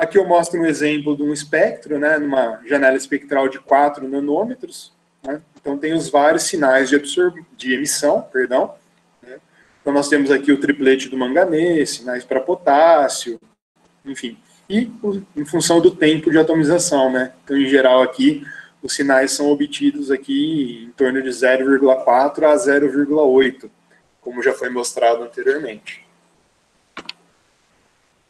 Aqui eu mostro um exemplo de um espectro, né, numa janela espectral de 4 nanômetros. Né? Então, tem os vários sinais de emissão, perdão. Né? Então, nós temos aqui o triplete do manganês, sinais para potássio, enfim. E em função do tempo de atomização, né? Então, em geral, aqui, os sinais são obtidos aqui em torno de 0,4 a 0,8, como já foi mostrado anteriormente.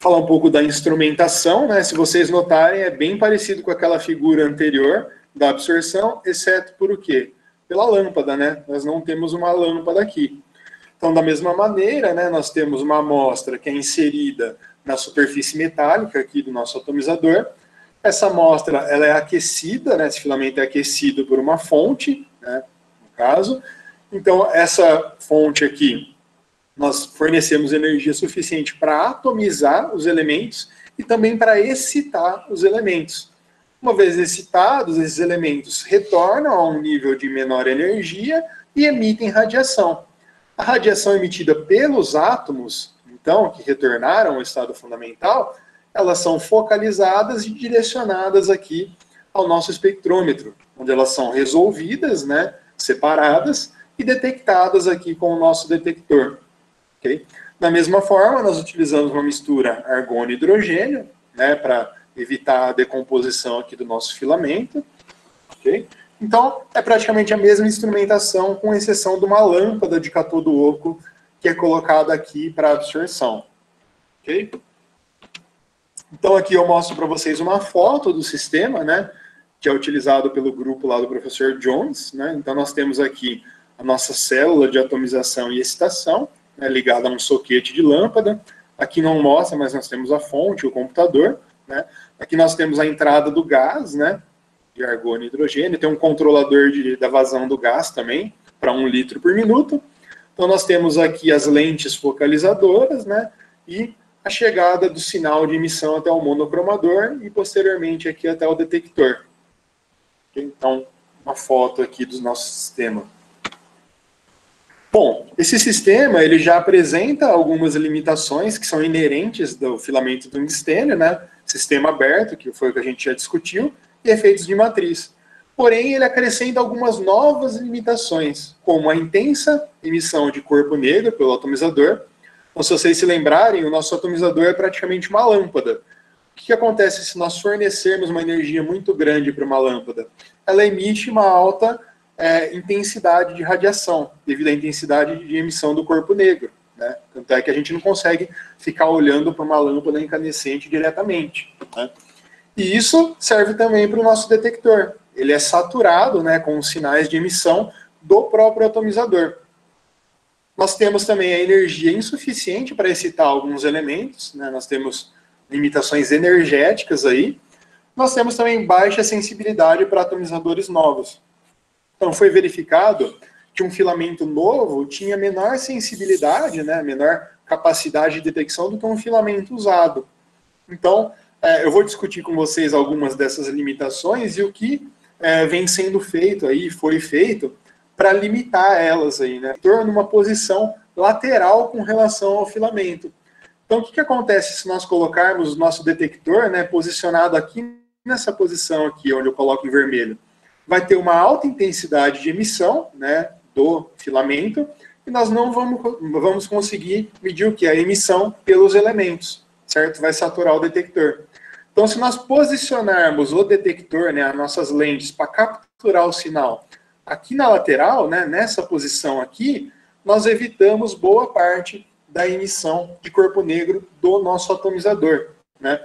Falar um pouco da instrumentação, né? Se vocês notarem, é bem parecido com aquela figura anterior da absorção, exceto por o quê? pela lâmpada, né? Nós não temos uma lâmpada aqui. Então, da mesma maneira, né, nós temos uma amostra que é inserida na superfície metálica aqui do nosso atomizador. Essa amostra ela é aquecida, né, esse filamento é aquecido por uma fonte, né, no caso. Então, essa fonte aqui, nós fornecemos energia suficiente para atomizar os elementos e também para excitar os elementos. Uma vez excitados, esses elementos retornam a um nível de menor energia e emitem radiação. A radiação emitida pelos átomos, então, que retornaram ao estado fundamental, elas são focalizadas e direcionadas aqui ao nosso espectrômetro, onde elas são resolvidas, né, separadas e detectadas aqui com o nosso detector. Okay? Da mesma forma, nós utilizamos uma mistura argônio e hidrogênio, né, para evitar a decomposição aqui do nosso filamento. Okay? Então, é praticamente a mesma instrumentação, com exceção de uma lâmpada de cátodo oco que é colocada aqui para absorção. Okay? Então, aqui eu mostro para vocês uma foto do sistema, né, que é utilizado pelo grupo lá do professor Jones. Né? Então, nós temos aqui a nossa célula de atomização e excitação, né, ligada a um soquete de lâmpada. Aqui não mostra, mas nós temos a fonte, o computador. Né? Aqui nós temos a entrada do gás, né, de argônio e hidrogênio. Tem um controlador da vazão do gás também, para 1 litro por minuto. Então, nós temos aqui as lentes focalizadoras, né, e a chegada do sinal de emissão até o monocromador e, posteriormente, aqui até o detector. Então, uma foto aqui do nosso sistema. Bom, esse sistema ele já apresenta algumas limitações que são inerentes do filamento tungstênio, né? Sistema aberto, que foi o que a gente já discutiu, e efeitos de matriz. Porém, ele acrescenta algumas novas limitações, como a intensa emissão de corpo negro pelo atomizador. Então, se vocês se lembrarem, o nosso atomizador é praticamente uma lâmpada. O que acontece se nós fornecermos uma energia muito grande para uma lâmpada? Ela emite uma alta intensidade de radiação, devido à intensidade de emissão do corpo negro. Né? Tanto é que a gente não consegue ficar olhando para uma lâmpada incandescente diretamente. Né? E isso serve também para o nosso detector. Ele é saturado, né, com os sinais de emissão do próprio atomizador. Nós temos também a energia insuficiente para excitar alguns elementos, né? Nós temos limitações energéticas aí. Nós temos também baixa sensibilidade para atomizadores novos. Então, foi verificado que um filamento novo tinha menor sensibilidade, né, menor capacidade de detecção do que um filamento usado. Então, eu vou discutir com vocês algumas dessas limitações e o que vem sendo feito aí, foi feito, para limitar elas aí, né? Numa posição lateral com relação ao filamento. Então, o que acontece se nós colocarmos o nosso detector, né, posicionado aqui nessa posição aqui, onde eu coloco em vermelho? Vai ter uma alta intensidade de emissão, né, do filamento, e nós não vamos conseguir medir o que? A emissão pelos elementos, certo? Vai saturar o detector. Então, se nós posicionarmos o detector, né, as nossas lentes, para capturar o sinal aqui na lateral, né, nessa posição aqui, nós evitamos boa parte da emissão de corpo negro do nosso atomizador. Né?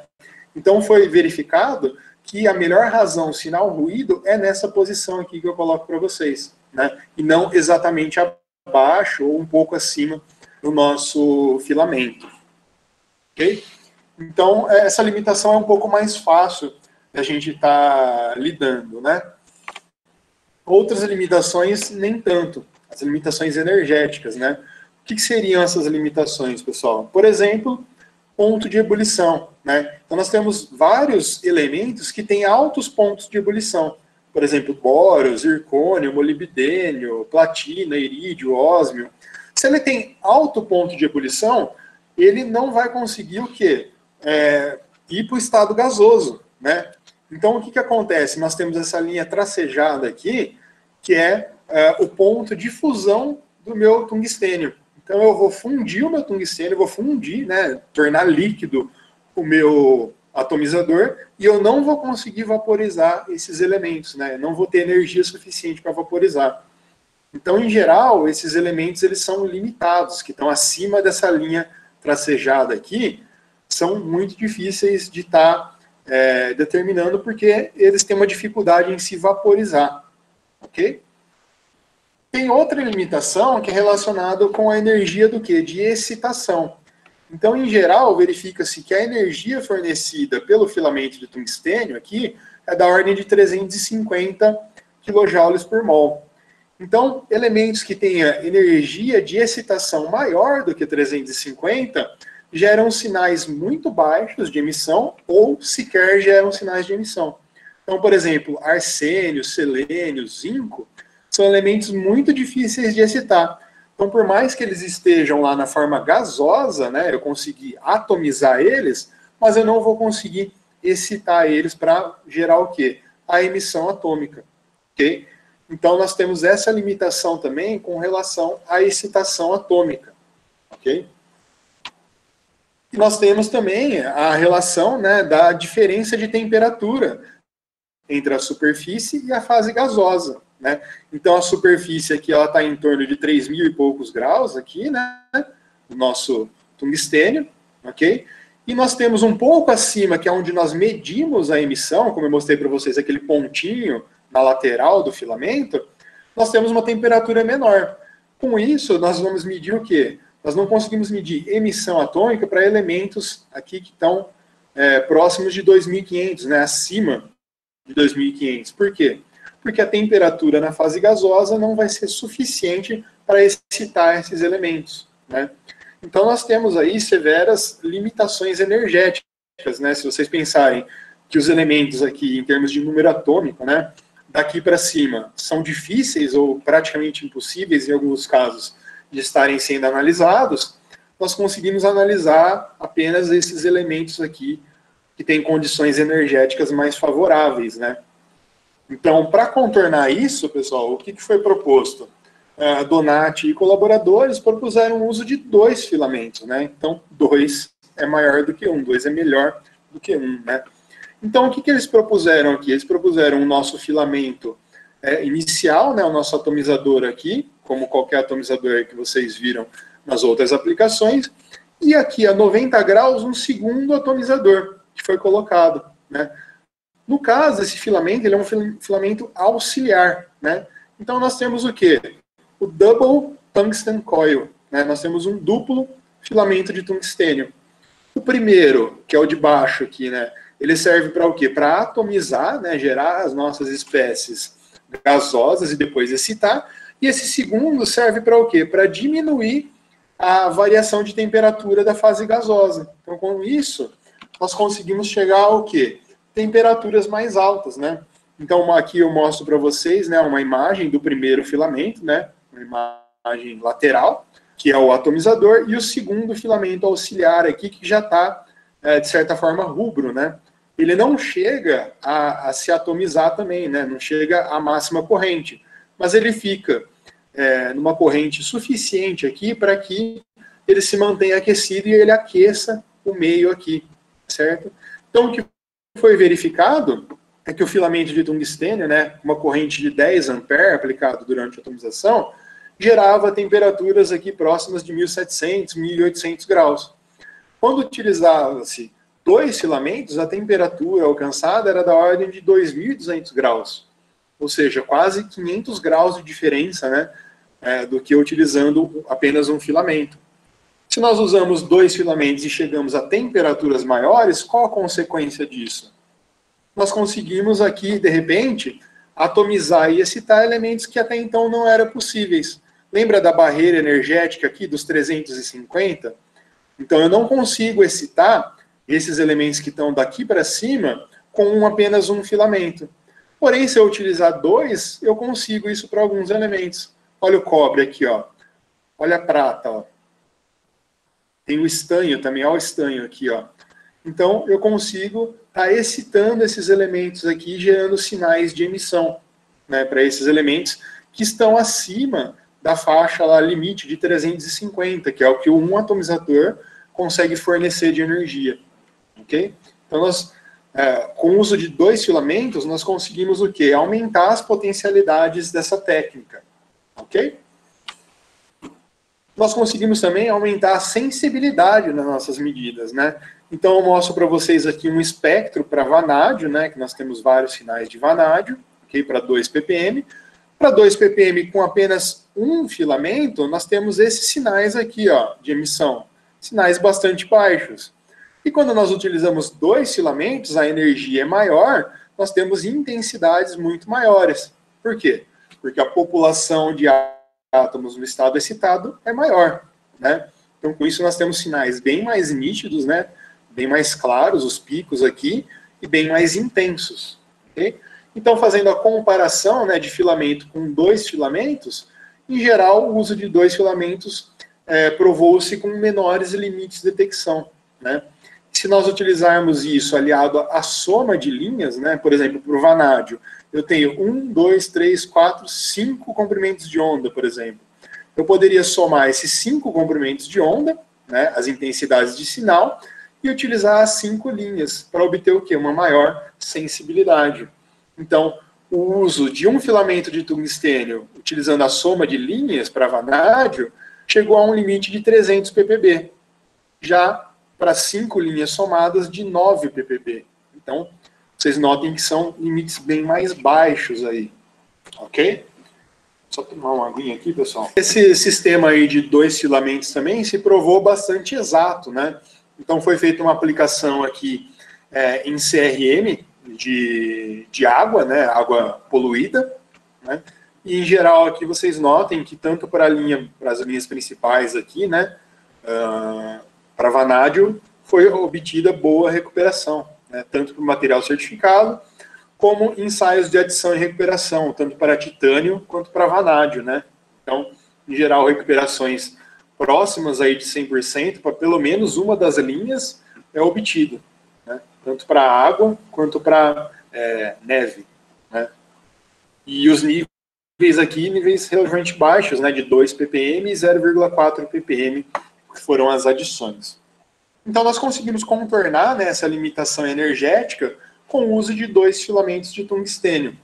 Então, foi verificado que a melhor razão, sinal ruído, é nessa posição aqui que eu coloco para vocês, né? E não exatamente abaixo ou um pouco acima do nosso filamento. Ok? Então, essa limitação é um pouco mais fácil da gente estar lidando, né? Outras limitações, nem tanto. As limitações energéticas, né? O que seriam essas limitações, pessoal? Por exemplo, ponto de ebulição, né? Então, nós temos vários elementos que têm altos pontos de ebulição. Por exemplo, boro, zircônio, molibdênio, platina, irídio, ósmio. Se ele tem alto ponto de ebulição, ele não vai conseguir o quê? Ir para o estado gasoso, né? Então, o que acontece? Nós temos essa linha tracejada aqui, que é o ponto de fusão do meu tungstênio. Então, eu vou fundir o meu tungstênio, vou fundir, né, tornar líquido o meu atomizador, e eu não vou conseguir vaporizar esses elementos, né? Eu não vou ter energia suficiente para vaporizar. Então, em geral, esses elementos eles são limitados, que estão acima dessa linha tracejada aqui, são muito difíceis de estar determinando, porque eles têm uma dificuldade em se vaporizar, ok? Tem outra limitação que é relacionada com a energia do quê? De excitação. Então, em geral, verifica-se que a energia fornecida pelo filamento de tungstênio aqui é da ordem de 350 kJ por mol. Então, elementos que tenham energia de excitação maior do que 350 geram sinais muito baixos de emissão ou sequer geram sinais de emissão. Então, por exemplo, arsênio, selênio, zinco são elementos muito difíceis de excitar. Então, por mais que eles estejam lá na forma gasosa, né, eu consegui atomizar eles, mas eu não vou conseguir excitar eles para gerar o quê? A emissão atômica, ok? Então, nós temos essa limitação também com relação à excitação atômica, ok? E nós temos também a relação, né, da diferença de temperatura entre a superfície e a fase gasosa, né? Então, a superfície aqui, ela está em torno de 3.000 e poucos graus aqui, né, o nosso tungstênio, ok? E nós temos um pouco acima, que é onde nós medimos a emissão, como eu mostrei para vocês, aquele pontinho na lateral do filamento, nós temos uma temperatura menor. Com isso, nós vamos medir o quê? Nós não conseguimos medir emissão atômica para elementos aqui que estão próximos de 2.500, né, acima de 2.500. Por quê? Porque a temperatura na fase gasosa não vai ser suficiente para excitar esses elementos, né? Então, nós temos aí severas limitações energéticas, né? Se vocês pensarem que os elementos aqui, em termos de número atômico, né, daqui para cima, são difíceis ou praticamente impossíveis, em alguns casos, de estarem sendo analisados, nós conseguimos analisar apenas esses elementos aqui que têm condições energéticas mais favoráveis, né? Então, para contornar isso, pessoal, o que foi proposto? Donati e colaboradores propuseram o uso de 2 filamentos, né? Então, 2 é maior do que 1, 2 é melhor do que 1, né? Então, o que eles propuseram aqui? Eles propuseram o nosso filamento inicial, né, o nosso atomizador aqui, como qualquer atomizador que vocês viram nas outras aplicações, e aqui a 90 graus, um segundo atomizador que foi colocado, né? No caso, esse filamento, ele é um filamento auxiliar, né? Então, nós temos o quê? O Double Tungsten Coil, né? Nós temos um duplo filamento de tungstênio. O primeiro, que é o de baixo aqui, né? Ele serve para o quê? Para atomizar, né? Gerar as nossas espécies gasosas e depois excitar. E esse segundo serve para o quê? Para diminuir a variação de temperatura da fase gasosa. Então, com isso, nós conseguimos chegar ao quê? Temperaturas mais altas, né? Então, aqui eu mostro para vocês, né, uma imagem do primeiro filamento, né? Uma imagem lateral, que é o atomizador, e o segundo filamento auxiliar aqui, que já está, de certa forma, rubro, né? Ele não chega a se atomizar também, né? Não chega à máxima corrente, mas ele fica numa corrente suficiente aqui para que ele se mantenha aquecido e ele aqueça o meio aqui, certo? Então, o que foi verificado é que o filamento de tungstênio, né, uma corrente de 10 amperes aplicado durante a atomização, gerava temperaturas aqui próximas de 1.700, 1.800 graus. Quando utilizava-se 2 filamentos, a temperatura alcançada era da ordem de 2.200 graus, ou seja, quase 500 graus de diferença, né, do que utilizando apenas um filamento. Se nós usamos 2 filamentos e chegamos a temperaturas maiores, qual a consequência disso? Nós conseguimos aqui, de repente, atomizar e excitar elementos que até então não eram possíveis. Lembra da barreira energética aqui dos 350? Então, eu não consigo excitar esses elementos que estão daqui para cima com apenas um filamento. Porém, se eu utilizar 2, eu consigo isso para alguns elementos. Olha o cobre aqui, ó. Olha a prata, ó. Tem o estanho também, olha o estanho aqui, ó. Então, eu consigo estar excitando esses elementos aqui, gerando sinais de emissão, né, para esses elementos que estão acima da faixa lá, limite de 350, que é o que um atomizador consegue fornecer de energia, ok? Então, nós, com o uso de 2 filamentos, nós conseguimos o quê? Aumentar as potencialidades dessa técnica, ok? Nós conseguimos também aumentar a sensibilidade nas nossas medidas, né? Então, eu mostro para vocês aqui um espectro para vanádio, né? Que nós temos vários sinais de vanádio, ok? Para 2 ppm. Para 2 ppm com apenas um filamento, nós temos esses sinais aqui, ó, de emissão, sinais bastante baixos. E quando nós utilizamos 2 filamentos, a energia é maior, nós temos intensidades muito maiores. Por quê? Porque a população de átomos no estado excitado é maior, né? Então, com isso, nós temos sinais bem mais nítidos, né? Bem mais claros, os picos aqui, e bem mais intensos. Okay? Então, fazendo a comparação, né, de filamento com 2 filamentos, em geral, o uso de 2 filamentos provou-se com menores limites de detecção, né? Se nós utilizarmos isso aliado à soma de linhas, né, por exemplo, para o vanádio, eu tenho 1, 2, 3, 4, 5 comprimentos de onda, por exemplo. Eu poderia somar esses 5 comprimentos de onda, né, as intensidades de sinal, e utilizar as 5 linhas para obter o quê? Uma maior sensibilidade. Então, o uso de um filamento de tungstênio, utilizando a soma de linhas para vanádio, chegou a um limite de 300 ppb. Já para 5 linhas somadas de 9 ppb. Então, vocês notem que são limites bem mais baixos aí. Ok? Só tomar uma aguinha aqui, pessoal. Esse sistema aí de 2 filamentos também se provou bastante exato, né? Então, foi feita uma aplicação aqui em CRM de água, né? Água poluída, né? E, em geral, aqui vocês notem que tanto para as linhas principais aqui, né? Para vanádio, foi obtida boa recuperação, né? Tanto para o material certificado, como ensaios de adição e recuperação, tanto para titânio quanto para vanádio, né? Então, em geral, recuperações próximas aí de 100%, para pelo menos uma das linhas é obtido, né? Tanto para água quanto para neve, né? E os níveis aqui, níveis relativamente baixos, né? De 2 ppm e 0,4 ppm, que foram as adições. Então, nós conseguimos contornar, né, essa limitação energética com o uso de 2 filamentos de tungstênio.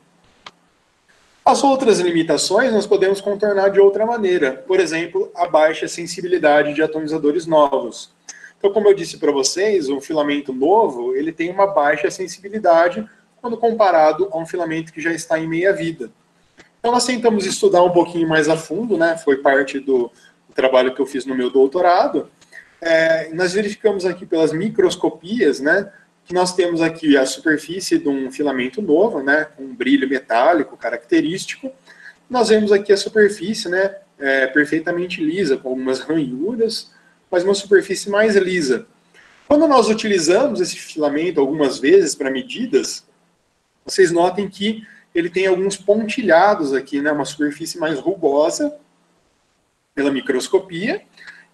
As outras limitações nós podemos contornar de outra maneira. Por exemplo, a baixa sensibilidade de atomizadores novos. Então, como eu disse para vocês, um filamento novo ele tem uma baixa sensibilidade quando comparado a um filamento que já está em meia-vida. Então, nós tentamos estudar um pouquinho mais a fundo, né? Foi parte do trabalho que eu fiz no meu doutorado. Nós verificamos aqui pelas microscopias, né, que nós temos aqui a superfície de um filamento novo, né, com um brilho metálico característico. Nós vemos aqui a superfície, né, perfeitamente lisa, com algumas ranhuras, mas uma superfície mais lisa. Quando nós utilizamos esse filamento algumas vezes para medidas, vocês notem que ele tem alguns pontilhados aqui, né, uma superfície mais rugosa pela microscopia,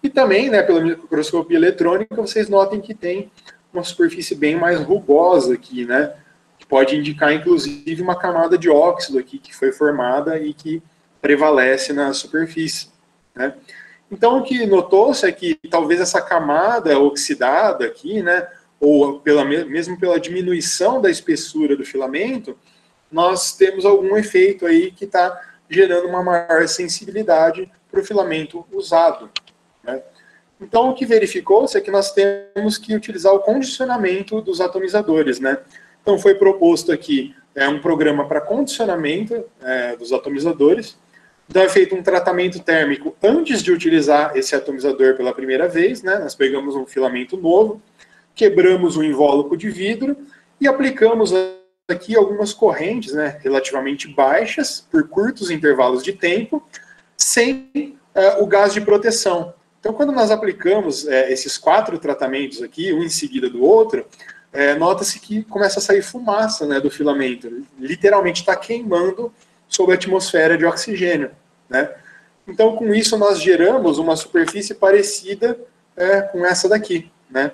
e também, né, pela microscopia eletrônica, vocês notem que tem uma superfície bem mais rugosa aqui, né, que pode indicar, inclusive, uma camada de óxido aqui que foi formada e que prevalece na superfície, né. Então, o que notou-se é que talvez essa camada oxidada aqui, né, ou mesmo pela diminuição da espessura do filamento, nós temos algum efeito aí que está gerando uma maior sensibilidade para o filamento usado, né? Então, o que verificou-se é que nós temos que utilizar o condicionamento dos atomizadores, né? Então, foi proposto aqui um programa para condicionamento dos atomizadores. Então, é feito um tratamento térmico antes de utilizar esse atomizador pela primeira vez, né? Nós pegamos um filamento novo, quebramos o invólucro de vidro e aplicamos aqui algumas correntes, né, relativamente baixas, por curtos intervalos de tempo, sem o gás de proteção. Então, quando nós aplicamos esses 4 tratamentos aqui, um em seguida do outro, nota-se que começa a sair fumaça, né, do filamento. Literalmente está queimando sob a atmosfera de oxigênio, né? Então, com isso, nós geramos uma superfície parecida com essa daqui, né?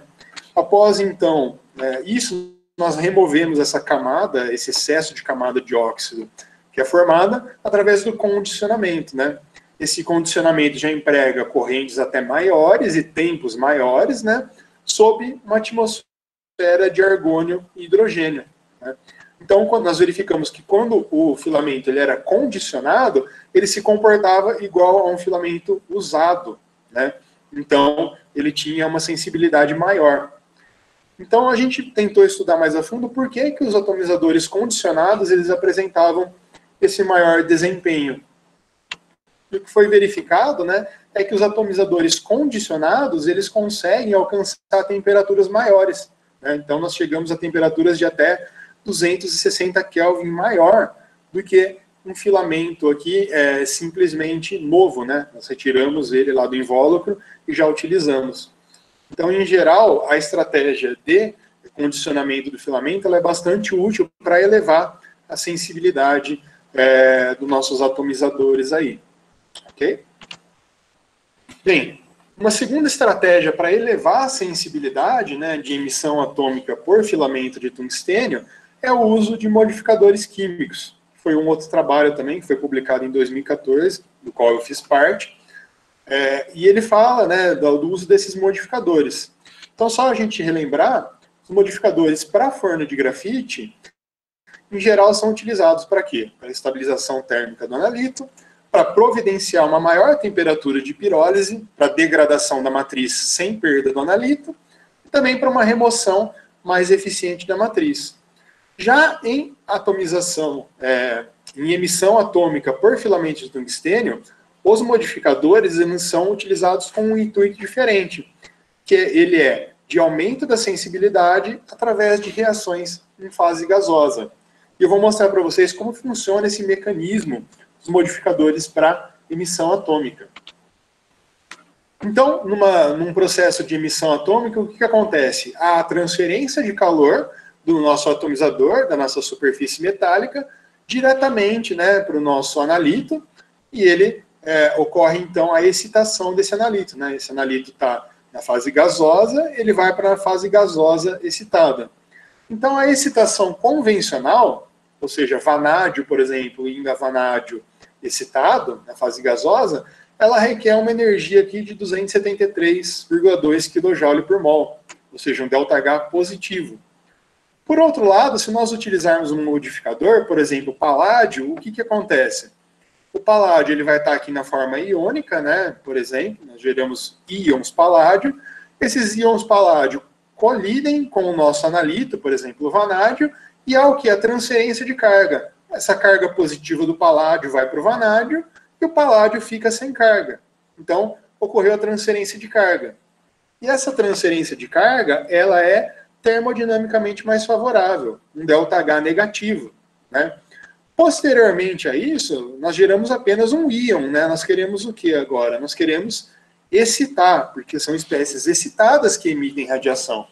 Após, então, isso, nós removemos essa camada, esse excesso de camada de óxido que é formada através do condicionamento, né? Esse condicionamento já emprega correntes até maiores e tempos maiores, né? Sob uma atmosfera de argônio e hidrogênio, né? Então, nós verificamos que quando o filamento ele era condicionado, ele se comportava igual a um filamento usado, né? Então, ele tinha uma sensibilidade maior. Então, a gente tentou estudar mais a fundo por que os atomizadores condicionados eles apresentavam esse maior desempenho. E o que foi verificado, né, é que os atomizadores condicionados, eles conseguem alcançar temperaturas maiores, né? Então, nós chegamos a temperaturas de até 260 Kelvin maior do que um filamento aqui simplesmente novo, né? Nós retiramos ele lá do invólucro e já utilizamos. Então, em geral, a estratégia de condicionamento do filamento ela é bastante útil para elevar a sensibilidade dos nossos atomizadores aí. Ok? Bem, uma segunda estratégia para elevar a sensibilidade, né, de emissão atômica por filamento de tungstênio é o uso de modificadores químicos. Foi um outro trabalho também, que foi publicado em 2014, do qual eu fiz parte, e ele fala, né, do uso desses modificadores. Então, só a gente relembrar, os modificadores para forno de grafite, em geral, são utilizados para quê? Para estabilização térmica do analito, para providenciar uma maior temperatura de pirólise, para degradação da matriz sem perda do analito, e também para uma remoção mais eficiente da matriz. Já em atomização, em emissão atômica por filamento de tungstênio, os modificadores eles são utilizados com um intuito diferente, que ele é de aumento da sensibilidade através de reações em fase gasosa. E eu vou mostrar para vocês como funciona esse mecanismo dos modificadores para emissão atômica. Então, num processo de emissão atômica, o que acontece? A transferência de calor do nosso atomizador, da nossa superfície metálica, diretamente, né, para o nosso analito, e ele ocorre, então, a excitação desse analito. Né? Esse analito está na fase gasosa, ele vai para a fase gasosa excitada. Então, a excitação convencional, ou seja, vanádio, por exemplo, indo a vanádio excitado, na fase gasosa, ela requer uma energia aqui de 273,2 kJ por mol, ou seja, um ΔH positivo. Por outro lado, se nós utilizarmos um modificador, por exemplo, paládio, o que acontece? O paládio ele vai estar aqui na forma iônica, né? Por exemplo, nós geramos íons paládio. Esses íons paládio colidem com o nosso analito, por exemplo, o vanádio, e há o que? A transferência de carga. Essa carga positiva do paládio vai para o vanádio e o paládio fica sem carga. Então, ocorreu a transferência de carga. E essa transferência de carga, ela é termodinamicamente mais favorável, um ΔH negativo, né? Posteriormente a isso, nós geramos apenas um íon, né? Nós queremos o que agora? Nós queremos excitar, porque são espécies excitadas que emitem radiação.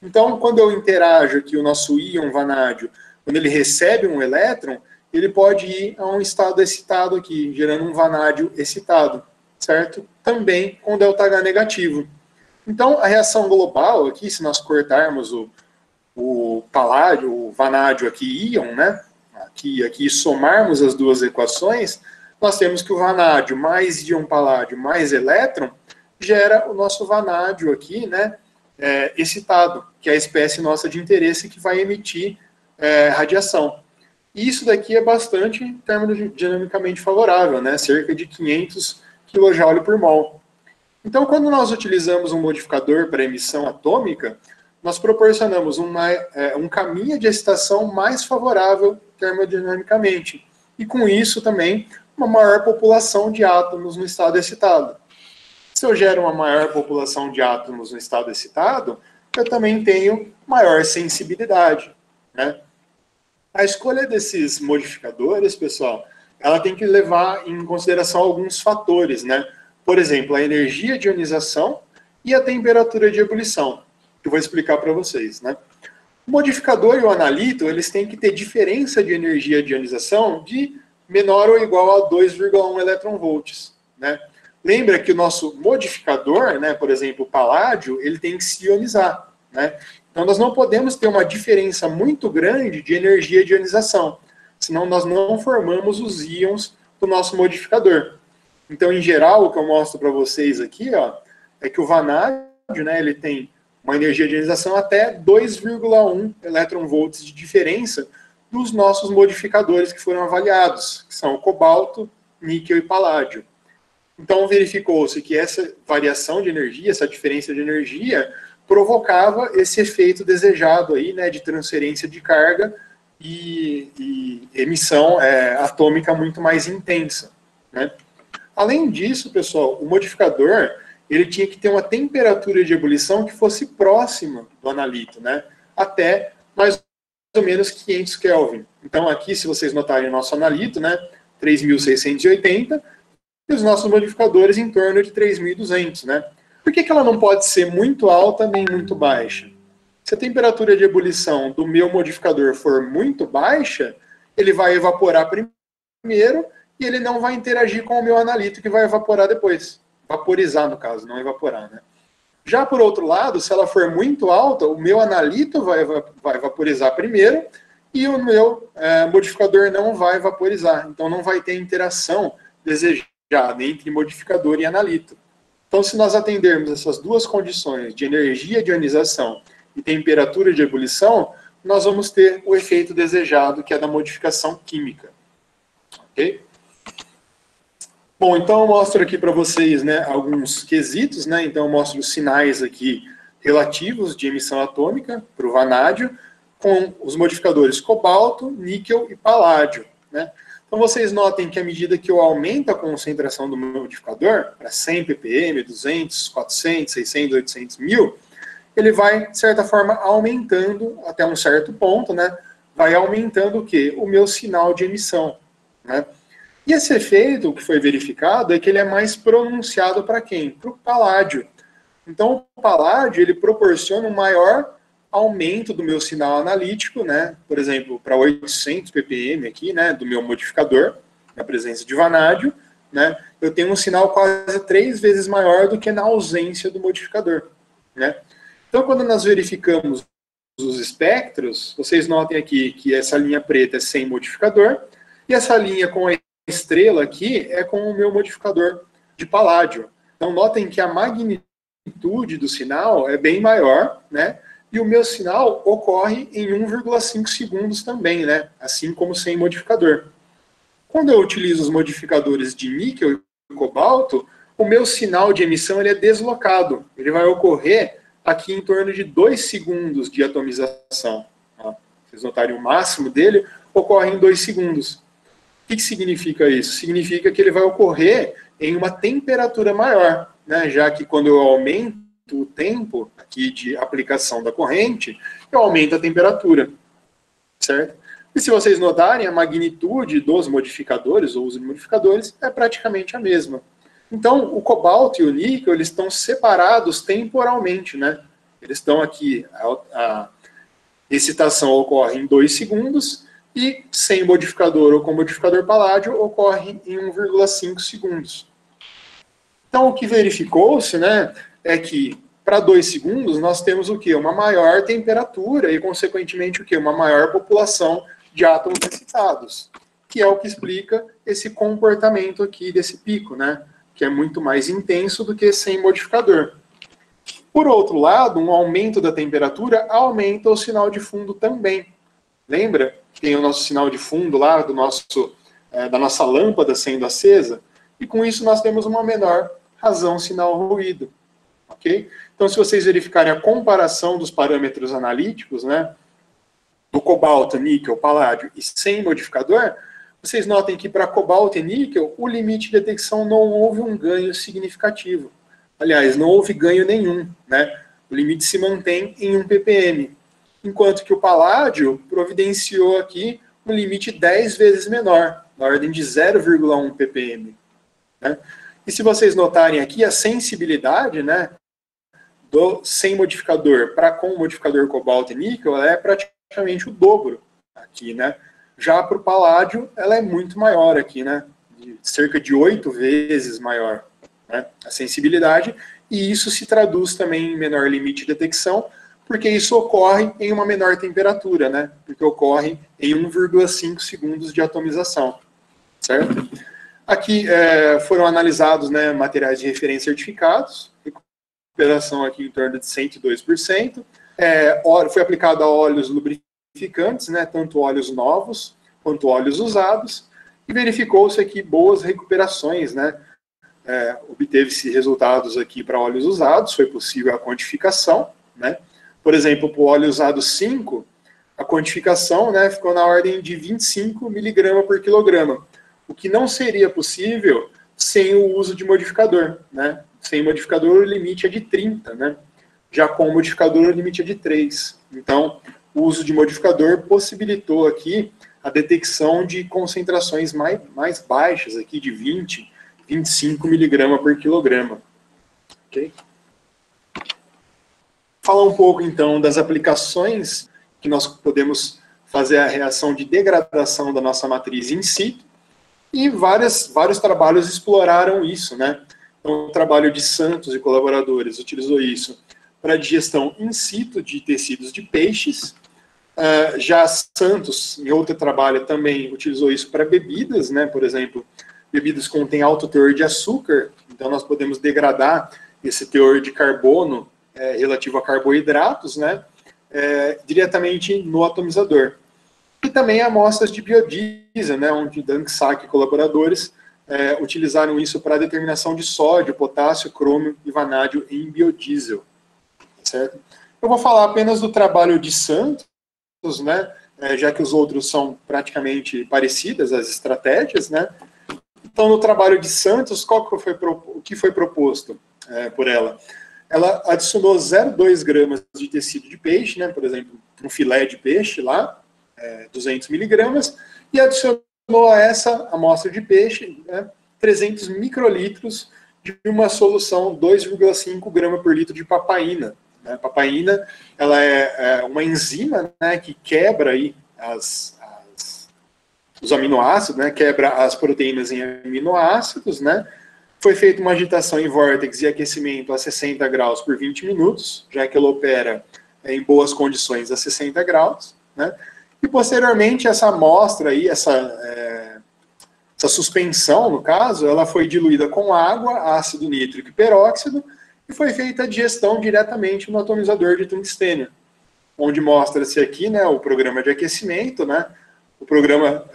Então, quando eu interajo aqui o nosso íon vanádio, quando ele recebe um elétron, ele pode ir a um estado excitado aqui, gerando um vanádio excitado, certo? Também com ΔH negativo. Então, a reação global aqui, se nós cortarmos o paládio, o vanádio aqui, íon, né? Aqui somarmos as duas equações, nós temos que o vanádio mais íon paládio mais elétron gera o nosso vanádio aqui, né? Excitado, que é a espécie nossa de interesse que vai emitir radiação. E isso daqui é bastante termodinamicamente favorável, né? Cerca de 500 kJ por mol. Então, quando nós utilizamos um modificador para emissão atômica, nós proporcionamos um caminho de excitação mais favorável termodinamicamente. E com isso também, uma maior população de átomos no estado excitado. Se eu gero uma maior população de átomos no estado excitado, eu também tenho maior sensibilidade, né? A escolha desses modificadores, pessoal, ela tem que levar em consideração alguns fatores, né? Por exemplo, a energia de ionização e a temperatura de ebulição, que eu vou explicar para vocês, né? O modificador e o analito, eles têm que ter diferença de energia de ionização de menor ou igual a 2,1 eletronvolts, né? Lembra que o nosso modificador, né, por exemplo, o paládio, ele tem que se ionizar, né? Então, nós não podemos ter uma diferença muito grande de energia de ionização, senão nós não formamos os íons do nosso modificador. Então, em geral, o que eu mostro para vocês aqui, ó, é que o vanádio, né, ele tem uma energia de ionização até 2,1 eletronvolts de diferença dos nossos modificadores que foram avaliados, que são o cobalto, níquel e paládio. Então, verificou-se que essa variação de energia, essa diferença de energia, provocava esse efeito desejado aí, né, de transferência de carga e emissão atômica muito mais intensa, né? Além disso, pessoal, o modificador ele tinha que ter uma temperatura de ebulição que fosse próxima do analito, né? Até mais ou menos 500 Kelvin. Então aqui, se vocês notarem o nosso analito, né, 3.680, e os nossos modificadores em torno de 3.200, né? Por que ela não pode ser muito alta nem muito baixa? Se a temperatura de ebulição do meu modificador for muito baixa, ele vai evaporar primeiro e ele não vai interagir com o meu analito, que vai evaporar depois. Vaporizar, no caso, não evaporar, né? Já por outro lado, se ela for muito alta, o meu analito vai vaporizar primeiro e o meu modificador não vai vaporizar. Então não vai ter interação desejada entre modificador e analito. Então, se nós atendermos essas duas condições de energia de ionização e temperatura de ebulição, nós vamos ter o efeito desejado, que é da modificação química. Ok? Bom, então eu mostro aqui para vocês, né, alguns quesitos, né? Então eu mostro os sinais aqui relativos de emissão atômica para o vanádio, com os modificadores cobalto, níquel e paládio, né? Então vocês notem que à medida que eu aumento a concentração do meu modificador, para 100 ppm, 200, 400, 600, 800, 1000, ele vai, de certa forma, aumentando até um certo ponto, né? Vai aumentando o quê? O meu sinal de emissão, né? E esse efeito que foi verificado é que ele é mais pronunciado para quem? Para o paládio. Então, o paládio, ele proporciona um maior aumento do meu sinal analítico, né? Por exemplo, para 800 ppm aqui, né, do meu modificador, na presença de vanádio, né? Eu tenho um sinal quase 3 vezes maior do que na ausência do modificador, né? Então, quando nós verificamos os espectros, vocês notem aqui que essa linha preta é sem modificador, e essa linha com a estrela aqui é com o meu modificador de paládio. Então, notem que a magnitude do sinal é bem maior, né? E o meu sinal ocorre em 1,5 segundos também, né? Assim como sem modificador. Quando eu utilizo os modificadores de níquel e cobalto, o meu sinal de emissão ele é deslocado. Ele vai ocorrer aqui em torno de 2 segundos de atomização. Vocês notarem, o máximo dele ocorre em 2 segundos. O que significa isso? Significa que ele vai ocorrer em uma temperatura maior, né? Já que quando eu aumento o tempo aqui de aplicação da corrente, eu aumento a temperatura, certo? E se vocês notarem, a magnitude dos modificadores, ou os modificadores, é praticamente a mesma. Então, o cobalto e o níquel, eles estão separados temporalmente, né? Eles estão aqui, a excitação ocorre em 2 segundos, e sem modificador ou com modificador paládio, ocorre em 1,5 segundos. Então, o que verificou-se, né, é que para 2 segundos nós temos o quê? Uma maior temperatura e, consequentemente, o quê? Uma maior população de átomos excitados, que é o que explica esse comportamento aqui desse pico, né, que é muito mais intenso do que sem modificador. Por outro lado, um aumento da temperatura aumenta o sinal de fundo também. Lembra que tem o nosso sinal de fundo lá do da nossa lâmpada sendo acesa? E com isso nós temos uma menor razão sinal ruído. Ok? Então, se vocês verificarem a comparação dos parâmetros analíticos, né, do cobalto, níquel, paládio e sem modificador, vocês notem que para cobalto e níquel, o limite de detecção não houve um ganho significativo. Aliás, não houve ganho nenhum, né? O limite se mantém em 1 ppm. Enquanto que o paládio providenciou aqui um limite 10 vezes menor, na ordem de 0,1 ppm. Né? E se vocês notarem aqui, a sensibilidade, né, do sem modificador para com modificador cobalto e níquel, ela é praticamente o dobro aqui, né? Já para o paládio, ela é muito maior aqui, né? Cerca de 8 vezes maior, né, a sensibilidade, e isso se traduz também em menor limite de detecção, porque isso ocorre em uma menor temperatura, né? Porque ocorre em 1,5 segundos de atomização, certo? Aqui foram analisados, né, materiais de referência certificados, recuperação aqui em torno de 102%, foi aplicado a óleos lubrificantes, né, tanto óleos novos quanto óleos usados, e verificou-se aqui boas recuperações, né? Obteve-se resultados aqui para óleos usados, foi possível a quantificação, né? Por exemplo, para o óleo usado 5, a quantificação, né, ficou na ordem de 25 miligramas por quilograma, o que não seria possível sem o uso de modificador, né? Sem modificador, o limite é de 30, né? Já com o modificador, o limite é de 3. Então, o uso de modificador possibilitou aqui a detecção de concentrações mais baixas, aqui de 20, 25 miligramas por quilograma. Ok? Falar um pouco, então, das aplicações que nós podemos fazer a reação de degradação da nossa matriz in situ, e vários trabalhos exploraram isso, né? Então, o trabalho de Santos e colaboradores utilizou isso para digestão in situ de tecidos de peixes. Já Santos, em outro trabalho, também utilizou isso para bebidas, né? Por exemplo, bebidas que contêm alto teor de açúcar, então nós podemos degradar esse teor de carbono relativo a carboidratos, né? Diretamente no atomizador. E também amostras de biodiesel, né? Onde Dank-Sack e colaboradores utilizaram isso para a determinação de sódio, potássio, crômio e vanádio em biodiesel. Certo? Eu vou falar apenas do trabalho de Santos, né? Já que os outros são praticamente parecidas, as estratégias, né? Então, no trabalho de Santos, o que foi proposto por ela? Ela adicionou 0,2 gramas de tecido de peixe, né? Por exemplo, um filé de peixe lá, 200 miligramas, e adicionou a essa amostra de peixe, né, 300 microlitros de uma solução 2,5 gramas por litro de papaína. A papaína, ela é uma enzima, né, que quebra aí os aminoácidos, né, quebra as proteínas em aminoácidos, né. Foi feita uma agitação em vórtex e aquecimento a 60 graus por 20 minutos, já que ela opera em boas condições a 60 graus, né. E posteriormente essa amostra aí, essa suspensão, no caso, ela foi diluída com água, ácido nítrico e peróxido, e foi feita a digestão diretamente no atomizador de tungstênio, onde mostra-se aqui, né, o programa de aquecimento, né, o programa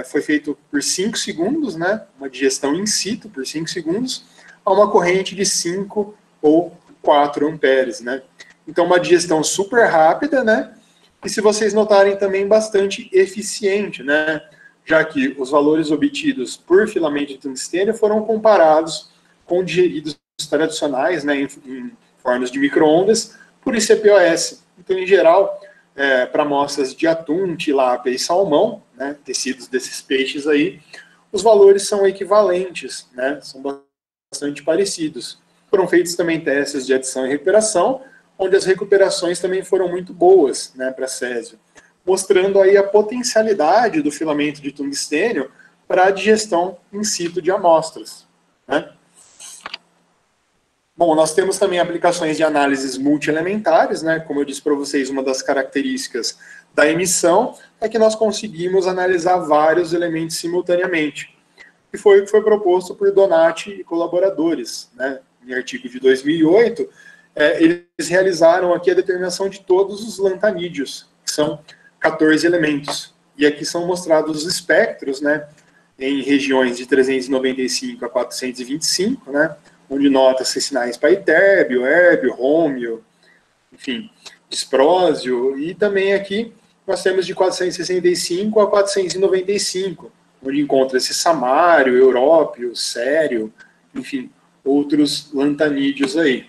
foi feito por 5 segundos, né, uma digestão in situ por 5 segundos, a uma corrente de 5 ou 4 amperes, né. Então, uma digestão super rápida, né, e se vocês notarem também bastante eficiente, né, já que os valores obtidos por filamento de tungstênio foram comparados com digeridos tradicionais, né, em fornos de micro-ondas, por ICP-OS. Então, em geral, para amostras de atum, tilápia e salmão, né, tecidos desses peixes aí, os valores são equivalentes, né, são bastante parecidos. Foram feitos também testes de adição e recuperação, onde as recuperações também foram muito boas, né, para césio, mostrando aí a potencialidade do filamento de tungstênio para a digestão in situ de amostras, né. Bom, nós temos também aplicações de análises multielementares, né? Como eu disse para vocês, uma das características da emissão é que nós conseguimos analisar vários elementos simultaneamente. E foi o que foi proposto por Donati e colaboradores, né? Em artigo de 2008, eles realizaram aqui a determinação de todos os lantanídeos, que são 14 elementos. E aqui são mostrados os espectros, né? Em regiões de 395 a 425, né? Onde nota-se sinais para itérbio, érbio, rômio, enfim, disprósio, e também aqui nós temos de 465 a 495, onde encontra-se samário, európio, sério, enfim, outros lantanídeos aí.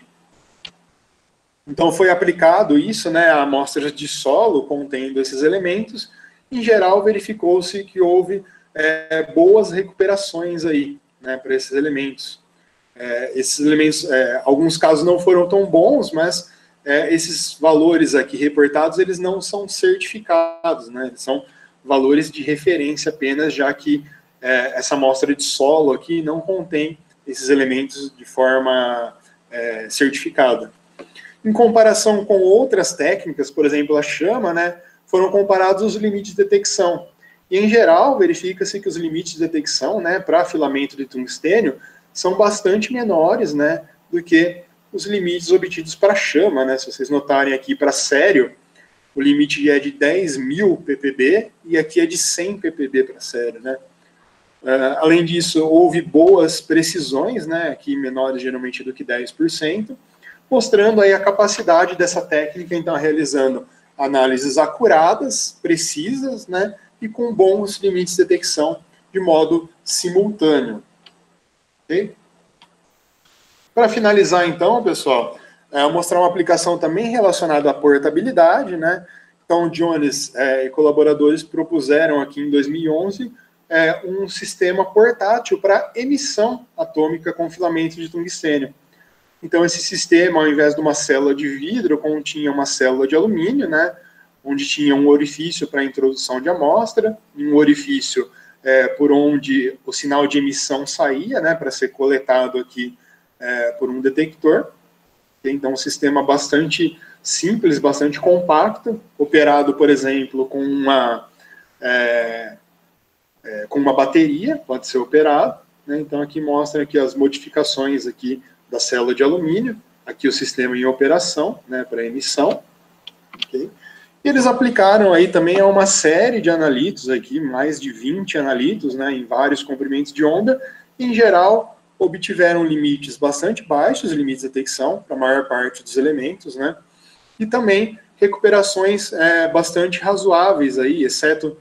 Então foi aplicado isso, né, a amostras de solo contendo esses elementos. Em geral, verificou-se que houve boas recuperações aí, né, para esses elementos. Esses elementos, alguns casos não foram tão bons, mas esses valores aqui reportados, eles não são certificados, né? Eles são valores de referência apenas, já que essa amostra de solo aqui não contém esses elementos de forma certificada. Em comparação com outras técnicas, por exemplo, a chama, né, foram comparados os limites de detecção. E, em geral, verifica-se que os limites de detecção, né, para filamento de tungstênio são bastante menores, né, do que os limites obtidos para chama, né. Se vocês notarem aqui para sério, o limite é de 10.000 ppb e aqui é de 100 ppb para sério, né. Além disso, houve boas precisões, né, aqui menores geralmente do que 10%, mostrando aí a capacidade dessa técnica, então, realizando análises acuradas, precisas, né, e com bons limites de detecção de modo simultâneo. Okay? Para finalizar, então, pessoal, eu vou mostrar uma aplicação também relacionada à portabilidade, né? Então, o Jones e colaboradores propuseram aqui em 2011 um sistema portátil para emissão atômica com filamento de tungstênio. Então, esse sistema, ao invés de uma célula de vidro, continha uma célula de alumínio, né? Onde tinha um orifício para a introdução de amostra, um orifício por onde o sinal de emissão saía, né? Para ser coletado aqui por um detector. Então, um sistema bastante simples, bastante compacto, operado, por exemplo, com uma bateria, pode ser operado. Né? Então, aqui mostra aqui as modificações aqui da célula de alumínio, aqui o sistema em operação, né, para emissão. Okay? E eles aplicaram aí também a uma série de analitos aqui, mais de 20 analitos, né, em vários comprimentos de onda, e, em geral, obtiveram limites bastante baixos, limites de detecção, para a maior parte dos elementos, né? E também recuperações bastante razoáveis aí, exceto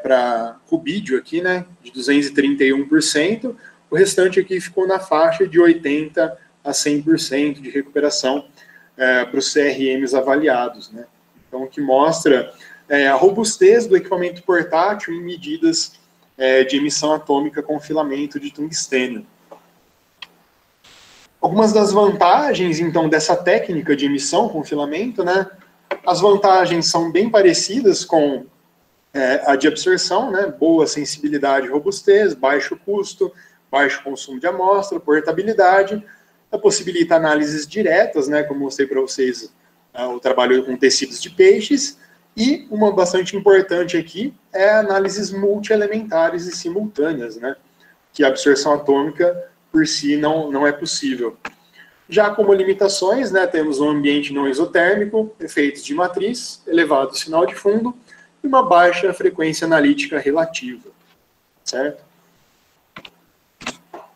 para rubídio aqui, né? De 231%, o restante aqui ficou na faixa de 80% a 100% de recuperação para os CRMs avaliados, né? Então, o que mostra a robustez do equipamento portátil em medidas de emissão atômica com filamento de tungstênio. Algumas das vantagens, então, dessa técnica de emissão com filamento, né? As vantagens são bem parecidas com a de absorção, né? Boa sensibilidade e robustez, baixo custo, baixo consumo de amostra, portabilidade, possibilita análises diretas, né? Como mostrei para vocês, o trabalho com tecidos de peixes, e uma bastante importante aqui é análises multielementares e simultâneas, né? Que a absorção atômica por si não é possível. Já como limitações, né, temos um ambiente não isotérmico, efeitos de matriz, elevado sinal de fundo e uma baixa frequência analítica relativa, certo?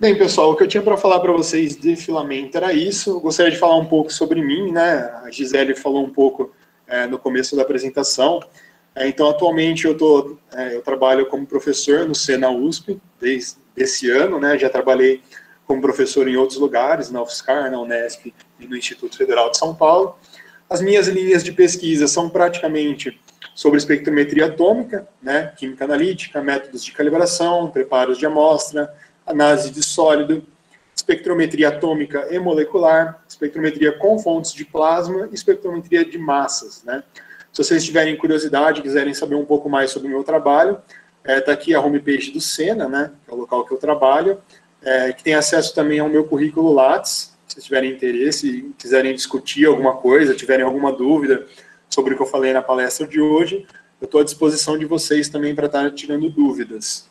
Bem, pessoal, o que eu tinha para falar para vocês de filamento era isso. Eu gostaria de falar um pouco sobre mim, né? A Gisele falou um pouco no começo da apresentação. Então, atualmente eu trabalho como professor no Sena USP desde esse ano, né? Já trabalhei como professor em outros lugares, na UFSCar, na Unesp e no Instituto Federal de São Paulo. As minhas linhas de pesquisa são praticamente sobre espectrometria atômica, né, química analítica, métodos de calibração, preparos de amostra, análise de sólido, espectrometria atômica e molecular, espectrometria com fontes de plasma e espectrometria de massas, né. Se vocês tiverem curiosidade, quiserem saber um pouco mais sobre o meu trabalho, está aqui a homepage do Sena, né, que é o local que eu trabalho, que tem acesso também ao meu currículo Lattes, se vocês tiverem interesse, quiserem discutir alguma coisa, tiverem alguma dúvida sobre o que eu falei na palestra de hoje, eu estou à disposição de vocês também para estar tirando dúvidas.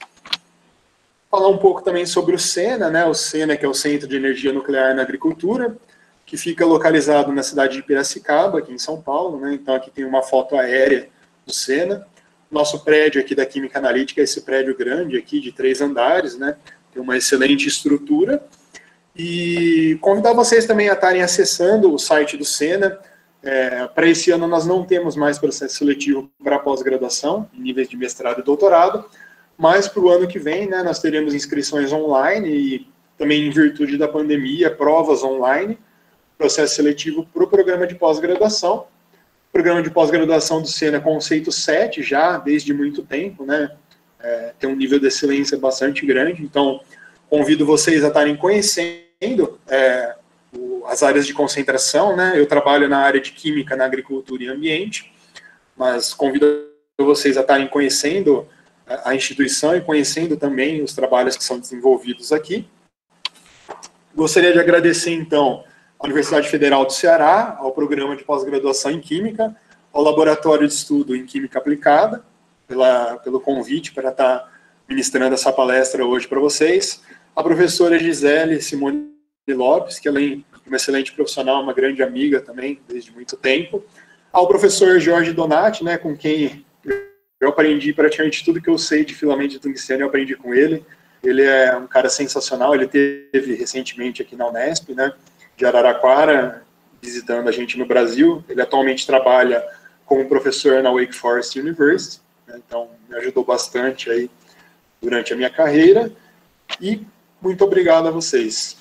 Falar um pouco também sobre o Sena, né? O Sena, que é o Centro de Energia Nuclear na Agricultura, que fica localizado na cidade de Piracicaba, aqui em São Paulo, né? Então aqui tem uma foto aérea do Sena. Nosso prédio aqui da Química Analítica é esse prédio grande aqui, de 3 andares, né? Tem uma excelente estrutura. E convidar vocês também a estarem acessando o site do Sena. Para esse ano nós não temos mais processo seletivo para pós-graduação, em níveis de mestrado e doutorado, mas para o ano que vem, né, nós teremos inscrições online e também, em virtude da pandemia, provas online, processo seletivo para o programa de pós-graduação. O programa de pós-graduação do Sena é conceito 7 já, desde muito tempo, né? Tem um nível de excelência bastante grande, então convido vocês a estarem conhecendo as áreas de concentração, né? Eu trabalho na área de Química, na Agricultura e Ambiente, mas convido vocês a estarem conhecendo a instituição e conhecendo também os trabalhos que são desenvolvidos aqui. Gostaria de agradecer, então, à Universidade Federal do Ceará, ao Programa de Pós-Graduação em Química, ao Laboratório de Estudo em Química Aplicada, pelo convite para estar ministrando essa palestra hoje para vocês, a professora Gisele Simone Lopes, que além de uma excelente profissional, uma grande amiga também, desde muito tempo, ao professor Jorge Donati, né, com quem eu aprendi praticamente tudo que eu sei de filamento de tungstênio, eu aprendi com ele. Ele é um cara sensacional, ele esteve recentemente aqui na Unesp, né, de Araraquara, visitando a gente no Brasil. Ele atualmente trabalha como professor na Wake Forest University, né? Então me ajudou bastante aí durante a minha carreira, e muito obrigado a vocês.